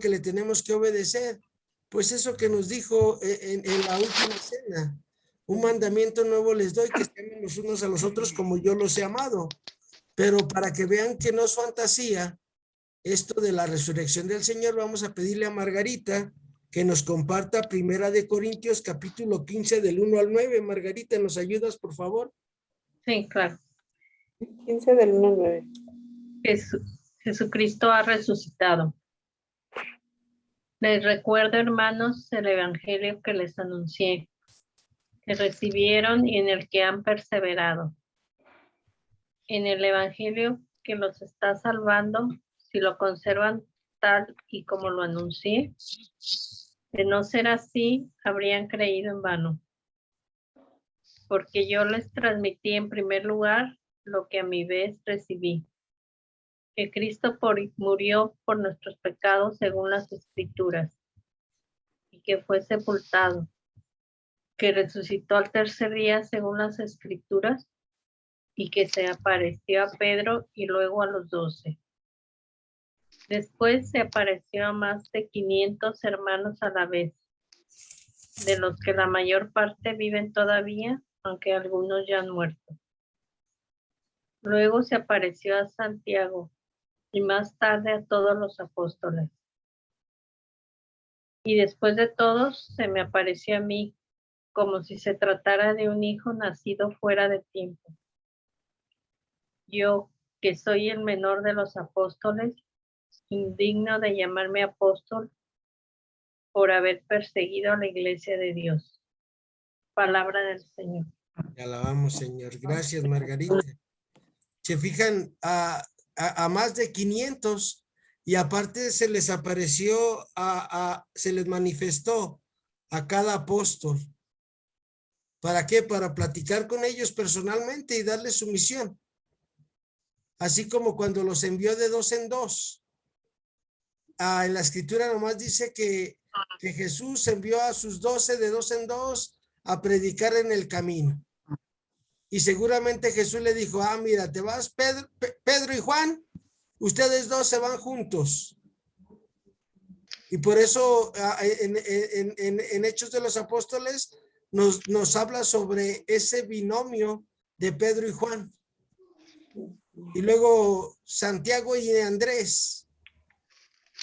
le tenemos que obedecer? Pues eso que nos dijo en la última cena. Un mandamiento nuevo les doy, que se amen los unos a los otros como yo los he amado. Pero para que vean que no es fantasía, esto de la resurrección del Señor, vamos a pedirle a Margarita que nos comparta 1 Corintios capítulo 15 del 1 al 9. Margarita, ¿nos ayudas, por favor? Sí, claro. 15 del 1 al 9. Jesucristo ha resucitado. Les recuerdo, hermanos, el evangelio que les anuncié, que recibieron y en el que han perseverado. En el evangelio que los está salvando, si lo conservan tal y como lo anuncié, de no ser así, habrían creído en vano. Porque yo les transmití en primer lugar lo que a mi vez recibí. Que Cristo murió por nuestros pecados según las Escrituras, y que fue sepultado, que resucitó al tercer día según las Escrituras, y que se apareció a Pedro y luego a los 12. Después se apareció a más de 500 hermanos a la vez, de los que la mayor parte viven todavía, aunque algunos ya han muerto. Luego se apareció a Santiago, y más tarde a todos los apóstoles. Y después de todos, se me apareció a mí, como si se tratara de un hijo nacido fuera de tiempo. Yo, que soy el menor de los apóstoles, indigno de llamarme apóstol por haber perseguido a la iglesia de Dios. Palabra del Señor. Te alabamos, Señor. Gracias, Margarita. Se fijan a más de 500 y aparte se les apareció, se les manifestó a cada apóstol. ¿Para qué? Para platicar con ellos personalmente y darles su misión. Así como cuando los envió de 2 en 2. En la escritura nomás dice que Jesús envió a sus 12 de 2 en 2 a predicar en el camino. Y seguramente Jesús le dijo, mira, te vas Pedro y Juan, ustedes dos se van juntos. Y por eso en Hechos de los Apóstoles nos habla sobre ese binomio de Pedro y Juan. Y luego Santiago y Andrés,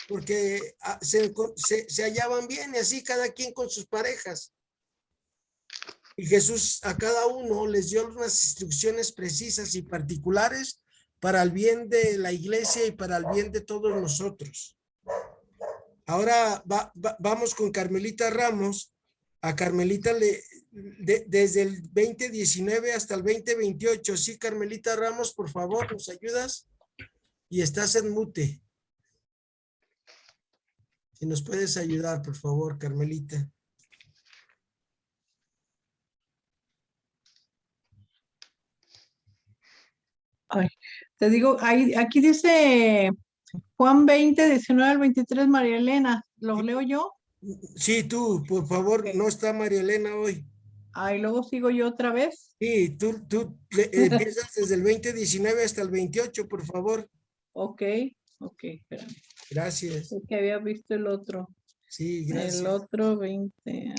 porque se hallaban bien y así cada quien con sus parejas. Y Jesús a cada uno les dio unas instrucciones precisas y particulares para el bien de la iglesia y para el bien de todos nosotros. Ahora vamos con Carmelita Ramos. A Carmelita desde el 2019 hasta el 2028. Sí, Carmelita Ramos, por favor, ¿nos ayudas? Y estás en mute. Si nos puedes ayudar, por favor, Carmelita. Ay, te digo, aquí dice Juan 20, 19 al 23, María Elena. ¿Lo leo yo? Sí, tú, por favor, Okay. No está María Elena hoy. Y luego sigo yo otra vez. Sí, tú empiezas desde el 2019 hasta el 28, por favor. Ok, espérame. Gracias. Es que había visto el otro. Sí, gracias. El otro 20,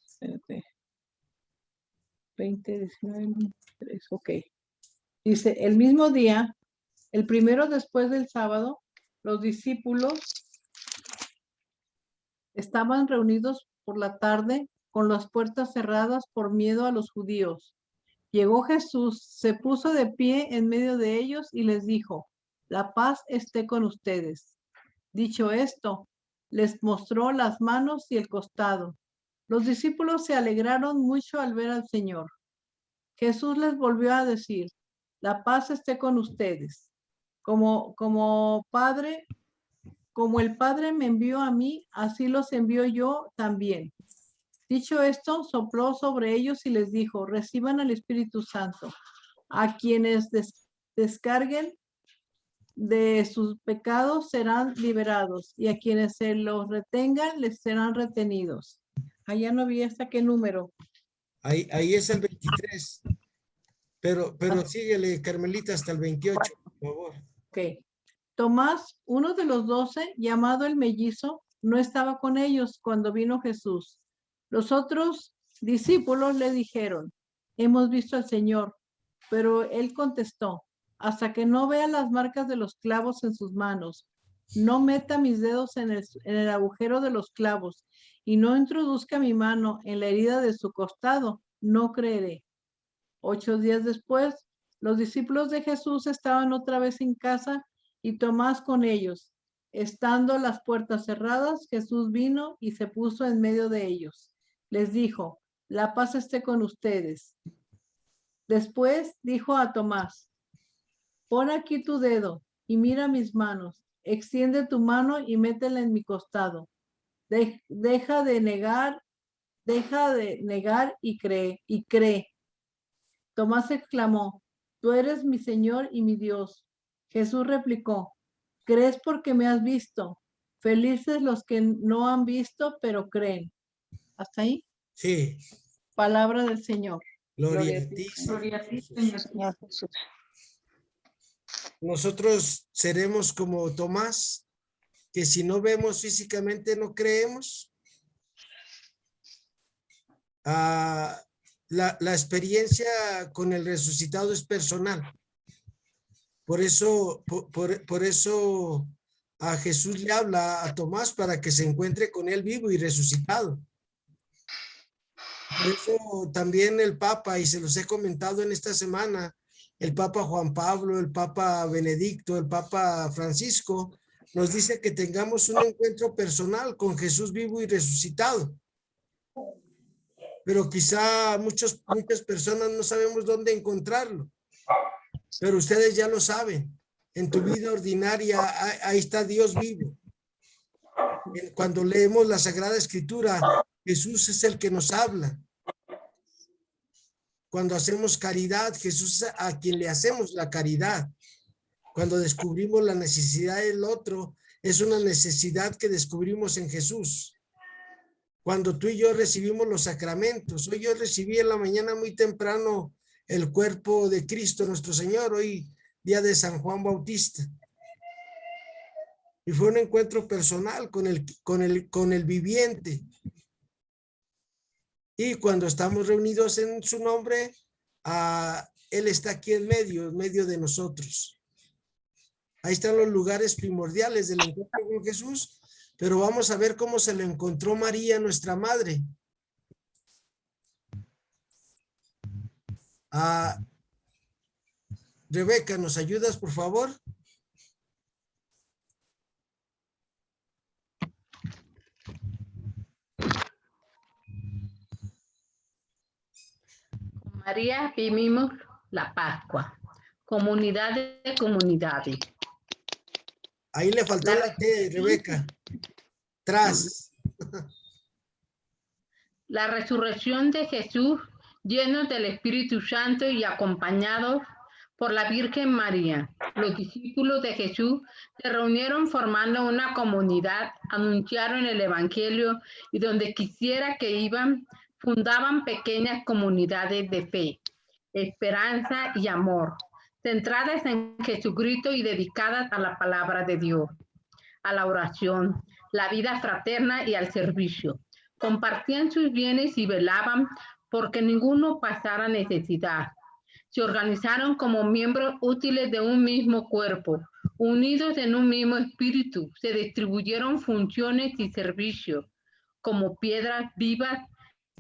espérate. 20, 19, 23, ok. Dice, el mismo día, el primero después del sábado, los discípulos estaban reunidos por la tarde con las puertas cerradas por miedo a los judíos. Llegó Jesús, se puso de pie en medio de ellos y les dijo, la paz esté con ustedes. Dicho esto, les mostró las manos y el costado. Los discípulos se alegraron mucho al ver al Señor. Jesús les volvió a decir, la paz esté con ustedes. Como el Padre me envió a mí, así los envío yo también. Dicho esto, sopló sobre ellos y les dijo, reciban al Espíritu Santo. A quienes descarguen de sus pecados serán liberados, y a quienes se los retengan les serán retenidos. Allá no vi hasta qué número. Ahí es el 23. Pero síguele, Carmelita, hasta el 28, por favor. Ok. Tomás, uno de los 12, llamado el mellizo, no estaba con ellos cuando vino Jesús. Los otros discípulos le dijeron, hemos visto al Señor. Pero él contestó, hasta que no vea las marcas de los clavos en sus manos, no meta mis dedos en el agujero de los clavos y no introduzca mi mano en la herida de su costado, no creeré. 8 días después, los discípulos de Jesús estaban otra vez en casa y Tomás con ellos. Estando las puertas cerradas, Jesús vino y se puso en medio de ellos. Les dijo, la paz esté con ustedes. Después dijo a Tomás, pon aquí tu dedo y mira mis manos. Extiende tu mano y métela en mi costado. Deja de negar y cree. Tomás exclamó, tú eres mi Señor y mi Dios. Jesús replicó, ¿crees porque me has visto? Felices los que no han visto, pero creen. ¿Hasta ahí? Sí. Palabra del Señor. Gloria a ti, Señor Jesús. Nosotros seremos como Tomás, que si no vemos físicamente no creemos. La experiencia con el resucitado es personal. Por eso a Jesús le habla a Tomás para que se encuentre con él vivo y resucitado. Por eso también el Papa, y se los he comentado en esta semana, el Papa Juan Pablo, el Papa Benedicto, el Papa Francisco, nos dice que tengamos un encuentro personal con Jesús vivo y resucitado. Pero quizá muchas personas no sabemos dónde encontrarlo. Pero ustedes ya lo saben. En tu vida ordinaria, ahí está Dios vivo. Cuando leemos la Sagrada Escritura, Jesús es el que nos habla. Cuando hacemos caridad, Jesús es a quien le hacemos la caridad. Cuando descubrimos la necesidad del otro, es una necesidad que descubrimos en Jesús. Cuando tú y yo recibimos los sacramentos, hoy yo recibí en la mañana muy temprano el cuerpo de Cristo nuestro Señor, hoy día de San Juan Bautista. Y fue un encuentro personal con el viviente. Y cuando estamos reunidos en su nombre, Él está aquí en medio de nosotros. Ahí están los lugares primordiales del encuentro con Jesús, pero vamos a ver cómo se lo encontró María, nuestra madre. Rebeca, ¿nos ayudas, por favor? María vivimos la Pascua, comunidad de comunidades. Ahí le faltó la T, Rebeca. Tras. La resurrección de Jesús, llenos del Espíritu Santo y acompañados por la Virgen María. Los discípulos de Jesús se reunieron formando una comunidad, anunciaron el Evangelio y donde quiera que iban, fundaban pequeñas comunidades de fe, esperanza y amor, centradas en Jesucristo y dedicadas a la palabra de Dios, a la oración, la vida fraterna y al servicio. Compartían sus bienes y velaban porque ninguno pasara necesidad. Se organizaron como miembros útiles de un mismo cuerpo, unidos en un mismo espíritu. Se distribuyeron funciones y servicios como piedras vivas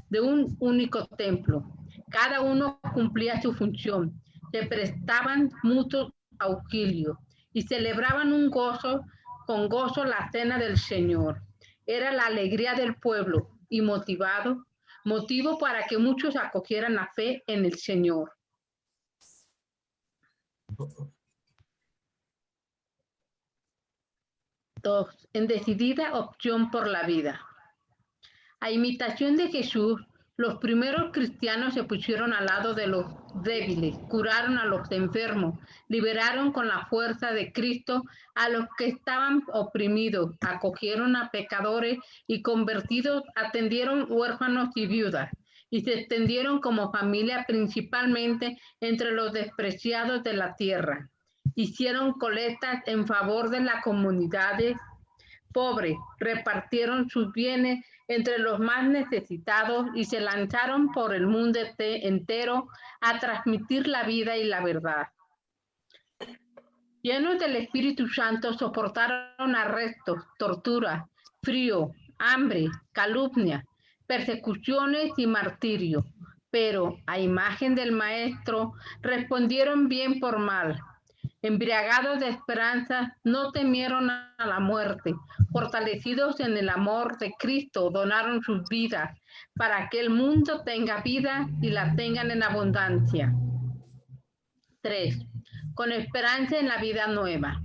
de un único templo. Cada uno cumplía su función. Se prestaban mutuo auxilio y celebraban con gozo la cena del Señor. Era la alegría del pueblo y motivo para que muchos acogieran la fe en el Señor. 2. En decidida opción por la vida. A imitación de Jesús, los primeros cristianos se pusieron al lado de los débiles, curaron a los enfermos, liberaron con la fuerza de Cristo a los que estaban oprimidos, acogieron a pecadores y convertidos, atendieron huérfanos y viudas, y se extendieron como familia principalmente entre los despreciados de la tierra. Hicieron colectas en favor de las comunidades pobres, repartieron sus bienes entre los más necesitados y se lanzaron por el mundo entero a transmitir la vida y la verdad. Llenos del Espíritu Santo, soportaron arrestos, tortura, frío, hambre, calumnia, persecuciones y martirio, pero a imagen del Maestro respondieron bien por mal. Embriagados de esperanza, no temieron a la muerte. Fortalecidos en el amor de Cristo, donaron sus vidas para que el mundo tenga vida y la tengan en abundancia. 3. Con esperanza en la vida nueva.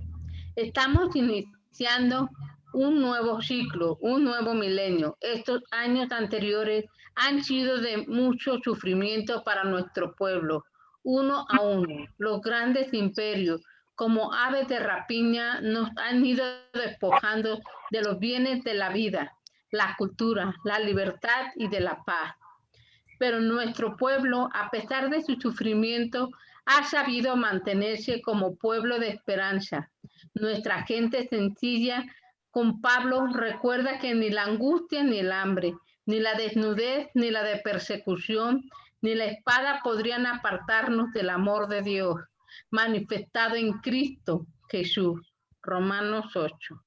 Estamos iniciando un nuevo ciclo, un nuevo milenio. Estos años anteriores han sido de mucho sufrimiento para nuestro pueblo. Uno a uno, los grandes imperios, como aves de rapiña, nos han ido despojando de los bienes de la vida, la cultura, la libertad y de la paz. Pero nuestro pueblo, a pesar de su sufrimiento, ha sabido mantenerse como pueblo de esperanza. Nuestra gente sencilla, con Pablo, recuerda que ni la angustia ni el hambre, ni la desnudez ni la de persecución, ni la espada podrían apartarnos del amor de Dios, manifestado en Cristo Jesús. Romanos 8.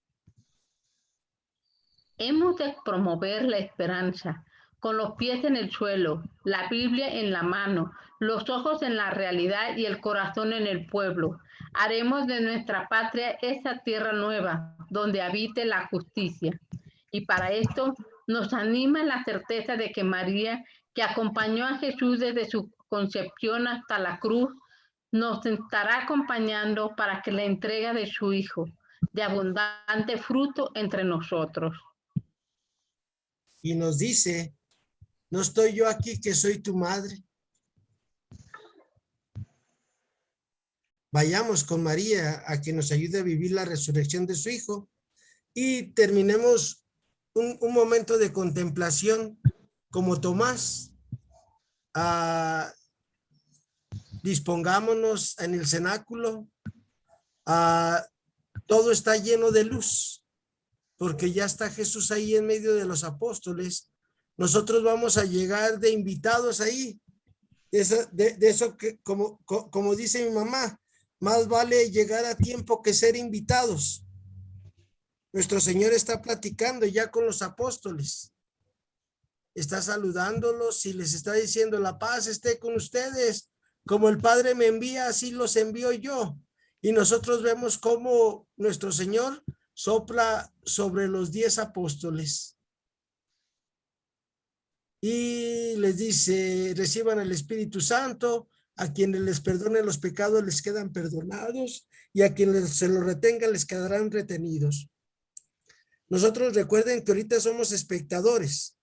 Hemos de promover la esperanza, con los pies en el suelo, la Biblia en la mano, los ojos en la realidad y el corazón en el pueblo. Haremos de nuestra patria esa tierra nueva, donde habite la justicia. Y para esto nos anima la certeza de que María, que acompañó a Jesús desde su concepción hasta la cruz, nos estará acompañando para que la entrega de su Hijo, de abundante fruto entre nosotros. Y nos dice, ¿no estoy yo aquí que soy tu madre? Vayamos con María a que nos ayude a vivir la resurrección de su Hijo y terminemos un momento de contemplación como Tomás. Dispongámonos en el cenáculo. Todo está lleno de luz, porque ya está Jesús ahí en medio de los apóstoles. Nosotros vamos a llegar de invitados ahí. De eso que, como dice mi mamá, más vale llegar a tiempo que ser invitados. Nuestro Señor está platicando ya con los apóstoles. Está saludándolos y les está diciendo, la paz esté con ustedes. Como el Padre me envía, así los envío yo. Y nosotros vemos cómo nuestro Señor sopla sobre los 10 apóstoles. Y les dice, reciban el Espíritu Santo, a quienes les perdonen los pecados les quedan perdonados y a quienes se los retengan les quedarán retenidos. Nosotros recuerden que ahorita somos espectadores.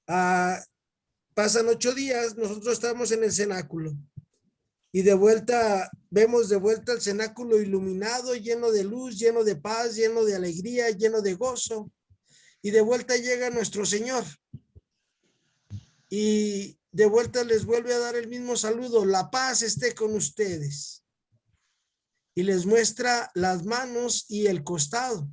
Pasan 8 días, nosotros estamos en el cenáculo y de vuelta, vemos de vuelta el cenáculo iluminado, lleno de luz, lleno de paz, lleno de alegría, lleno de gozo, y de vuelta llega nuestro Señor y de vuelta les vuelve a dar el mismo saludo, la paz esté con ustedes, y les muestra las manos y el costado.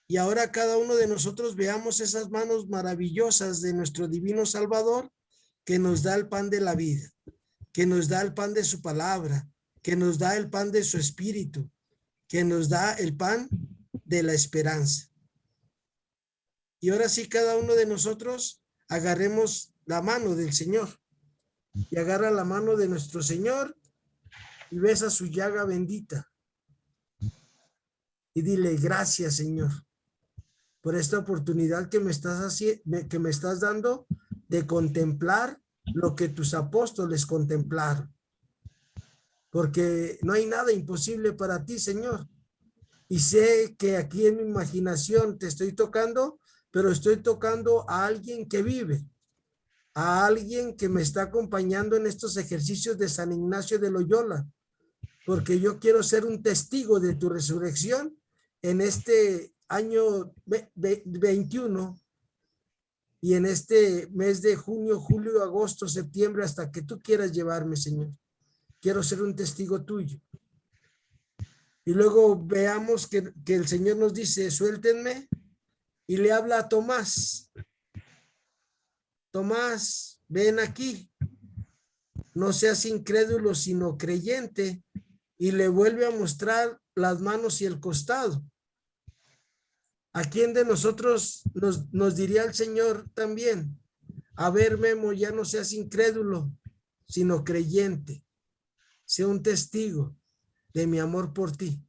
Y ahora cada uno de nosotros veamos esas manos maravillosas de nuestro divino Salvador, que nos da el pan de la vida, que nos da el pan de su palabra, que nos da el pan de su espíritu, que nos da el pan de la esperanza. Y ahora sí, cada uno de nosotros agarremos la mano del Señor y agarra la mano de nuestro Señor y besa su llaga bendita. Y dile, gracias, Señor, por esta oportunidad que me estás dando de contemplar lo que tus apóstoles contemplaron. Porque no hay nada imposible para ti, Señor. Y sé que aquí en mi imaginación te estoy tocando, pero estoy tocando a alguien que vive, a alguien que me está acompañando en estos ejercicios de San Ignacio de Loyola, porque yo quiero ser un testigo de tu resurrección en este año 21 y en este mes de junio, julio, agosto, septiembre, hasta que tú quieras llevarme, Señor. Quiero ser un testigo tuyo. Y luego veamos que el Señor nos dice, suéltenme, y le habla a Tomás. Tomás, ven aquí. No seas incrédulo, sino creyente. Y le vuelve a mostrar las manos y el costado. ¿A quién de nosotros nos diría el Señor también? A ver, Memo, ya no seas incrédulo, sino creyente. Sea un testigo de mi amor por ti.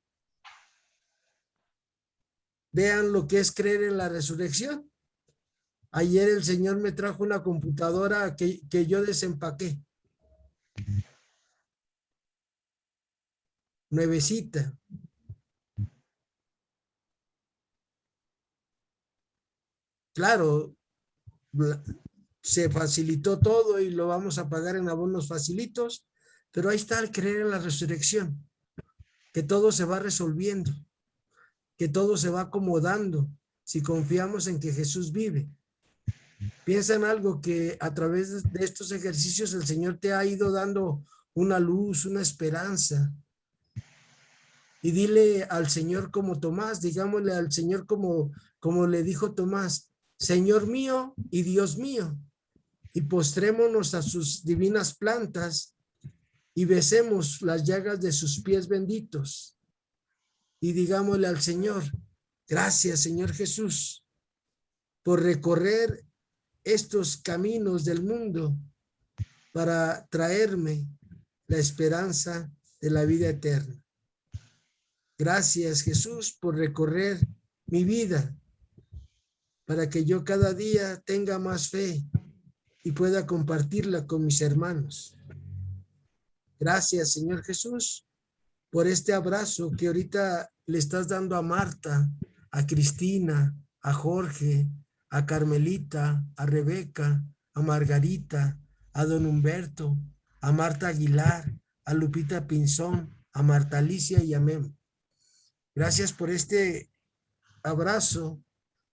Vean lo que es creer en la resurrección. Ayer el Señor me trajo una computadora que yo desempaqué. Nuevecita. Claro, se facilitó todo y lo vamos a pagar en abonos facilitos, pero ahí está el creer en la resurrección, que todo se va resolviendo, que todo se va acomodando si confiamos en que Jesús vive. Piensa en algo que a través de estos ejercicios el Señor te ha ido dando una luz, una esperanza. Y dile al Señor como Tomás, digámosle al Señor como le dijo Tomás, Señor mío y Dios mío. Y postrémonos a sus divinas plantas y besemos las llagas de sus pies benditos. Y digámosle al Señor, gracias, Señor Jesús, por recorrer estos caminos del mundo para traerme la esperanza de la vida eterna. Gracias, Jesús, por recorrer mi vida para que yo cada día tenga más fe y pueda compartirla con mis hermanos. Gracias, Señor Jesús, por este abrazo que ahorita le estás dando a Marta, a Cristina, a Jorge, a Carmelita, a Rebeca, a Margarita, a don Humberto, a Marta Aguilar, a Lupita Pinzón, a Marta Alicia y a Memo. Gracias por este abrazo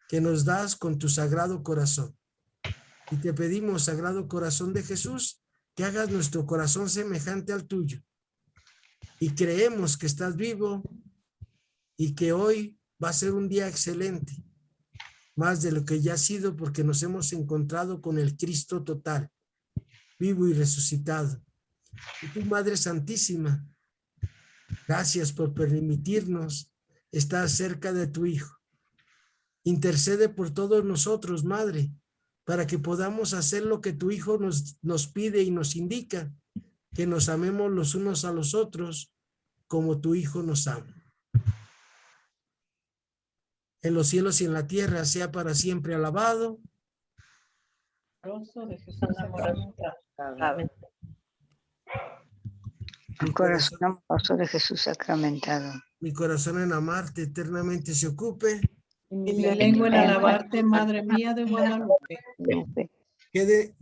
que nos das con tu sagrado corazón. Y te pedimos, Sagrado Corazón de Jesús, que hagas nuestro corazón semejante al tuyo. Y creemos que estás vivo y que hoy va a ser un día excelente, más de lo que ya ha sido, porque nos hemos encontrado con el Cristo total, vivo y resucitado. Y tu Madre Santísima, gracias por permitirnos estar cerca de tu Hijo. Intercede por todos nosotros, Madre, para que podamos hacer lo que tu Hijo nos pide y nos indica, que nos amemos los unos a los otros como tu Hijo nos ama. En los cielos y en la tierra sea para siempre alabado. El corazón amoroso de Jesús sacramentado. Mi corazón en amarte eternamente se ocupe. Y mi lengua en alabarte, Madre mía de Guadalupe.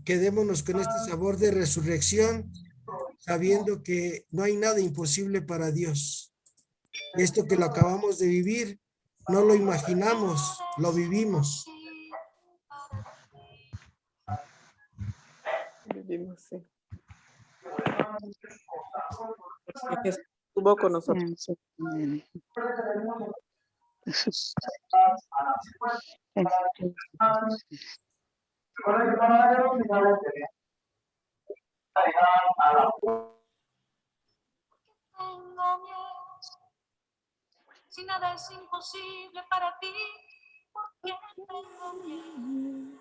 Quedémonos con este sabor de resurrección, sabiendo que no hay nada imposible para Dios. Esto que lo acabamos de vivir, no lo imaginamos, lo vivimos. Vivimos, sí. Jesús estuvo con nosotros. Jesús. Si nada es imposible para ti, ¿por qué tengo miedo?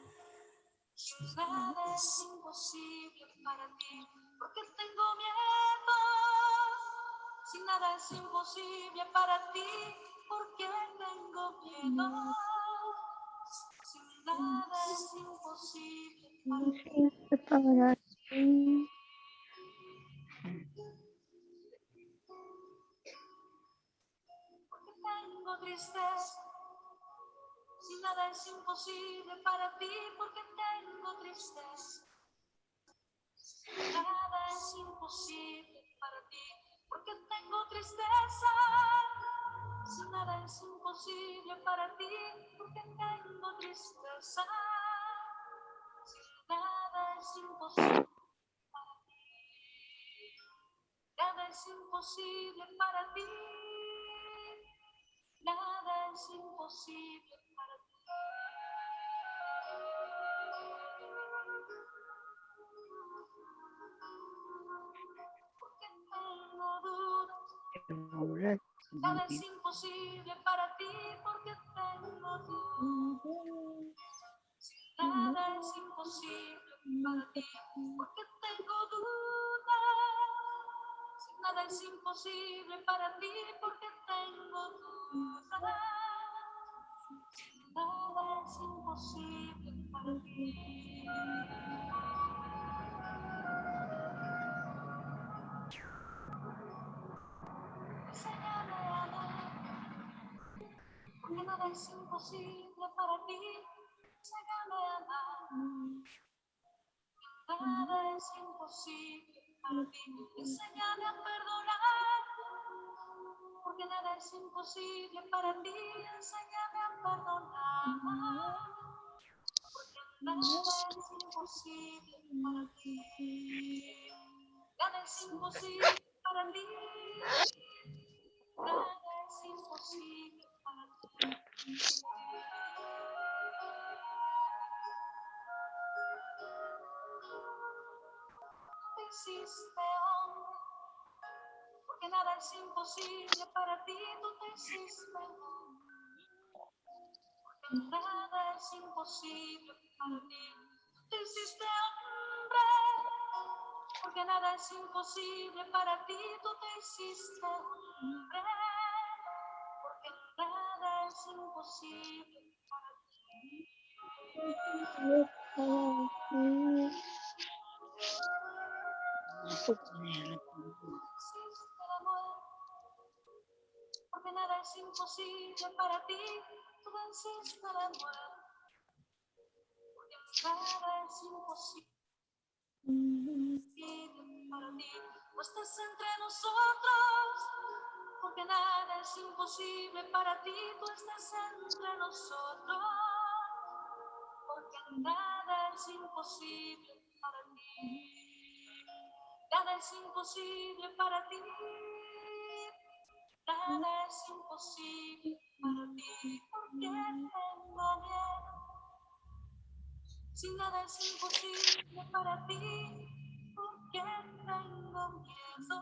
Nada es imposible para ti, porque tengo miedo. Si nada es imposible para ti, porque tengo miedo. Si nada es imposible para ti. Porque tengo tristeza. Si nada es imposible para ti, porque tengo tristeza. Nada es imposible para ti, porque tengo tristeza. Si nada es imposible para ti, porque tengo tristeza. Si nada es imposible para ti, nada es imposible para ti. Nada es imposible para ti. Porque tengo dudas. Nada es imposible para ti, porque tengo dudas. Nada es imposible para ti, porque tengo dudas. Nada es imposible para ti, porque tengo dudas. Nada es imposible para ti. Enséñame a amar, porque nada es imposible para ti. Enséñame a amar, nada es imposible para ti. Enséñame a perdonar, porque nada es imposible para ti. Enséñame a perdonar, porque nada es imposible para ti. Nada es imposible para ti. Nada es imposible para ti. Te hiciste hombre, porque nada es imposible para ti. Tú te hiciste hombre, porque nada es imposible para ti. Te hiciste hombre, porque nada es imposible para ti. Tú te hiciste hombre, porque nada es imposible para ti. Porque nada es imposible para ti. Tú venciste la muerte, porque nada es imposible para ti. Tú estás entre nosotros, porque nada es imposible para ti. Tú estás entre nosotros, porque nada es imposible para ti. Nada es imposible para ti. Nada es imposible para ti, porque tengo miedo. Si nada es imposible para ti, porque tengo miedo.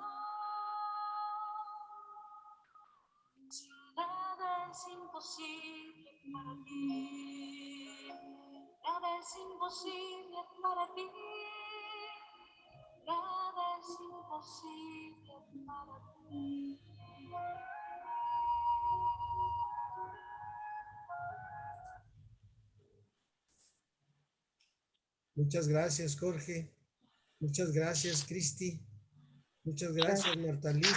Si nada es imposible para ti, nada es imposible para ti. Nada es imposible para ti. Muchas gracias, Jorge. Muchas gracias, Cristi. Muchas gracias, Marta Alicia.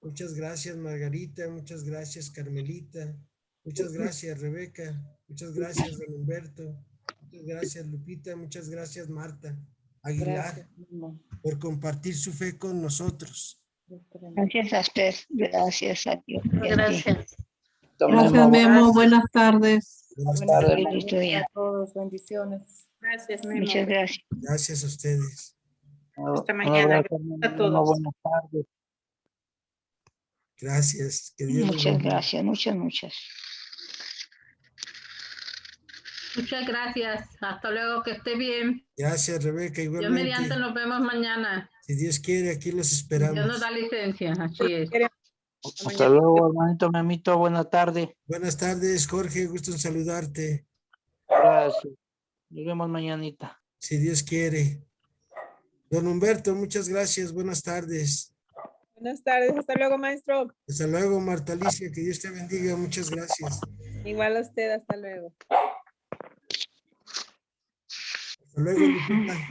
Muchas gracias, Margarita. Muchas gracias, Carmelita. Muchas gracias, Rebeca. Muchas gracias, don Humberto. Muchas gracias, Lupita. Muchas gracias, Marta Aguilar, por compartir su fe con nosotros. Gracias a usted, gracias a Dios. Gracias. Gracias, Memo. Buenas tardes. Buenas Buenas tardes. tardes a todos, bendiciones. Gracias, Memo. Muchas gracias. Gracias a ustedes. Hasta mañana. Gracias a todos. Buenas tardes. Gracias. Que Dios los Muchas bendiga. gracias, muchas. Muchas gracias. Hasta luego, que esté bien. Gracias, Rebeca. Dios Igualmente. mediante nos vemos mañana. Si Dios quiere, aquí los Dios esperamos. nos da licencia, así es. Hasta luego, hermanito Memito. Buena tarde. Buenas tardes, Jorge. Gusto en saludarte. Gracias. Nos vemos mañanita. Si Dios quiere. Don Humberto, muchas gracias. Buenas tardes. Buenas tardes, hasta luego, maestro. Hasta luego, Marta Alicia. Que Dios te bendiga. Muchas gracias. Igual a usted, hasta luego. Hasta luego, Lupita.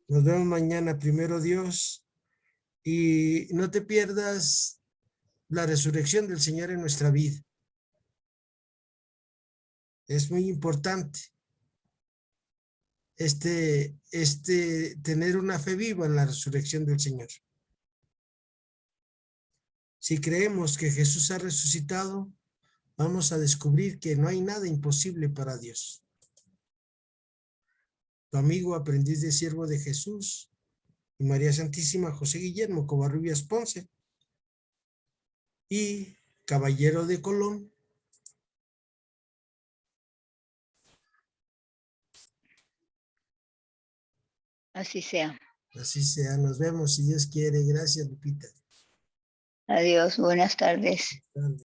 Nos vemos mañana, primero Dios. Y no te pierdas la resurrección del Señor en nuestra vida. Es muy importante tener una fe viva en la resurrección del Señor. Si creemos que Jesús ha resucitado, vamos a descubrir que no hay nada imposible para Dios. Tu amigo, aprendiz de siervo de Jesús, y María Santísima, José Guillermo Covarrubias Ponce, y caballero de Colón. Así sea. Así sea, nos vemos si Dios quiere. Gracias, Lupita. Adiós, buenas tardes. Buenas tardes.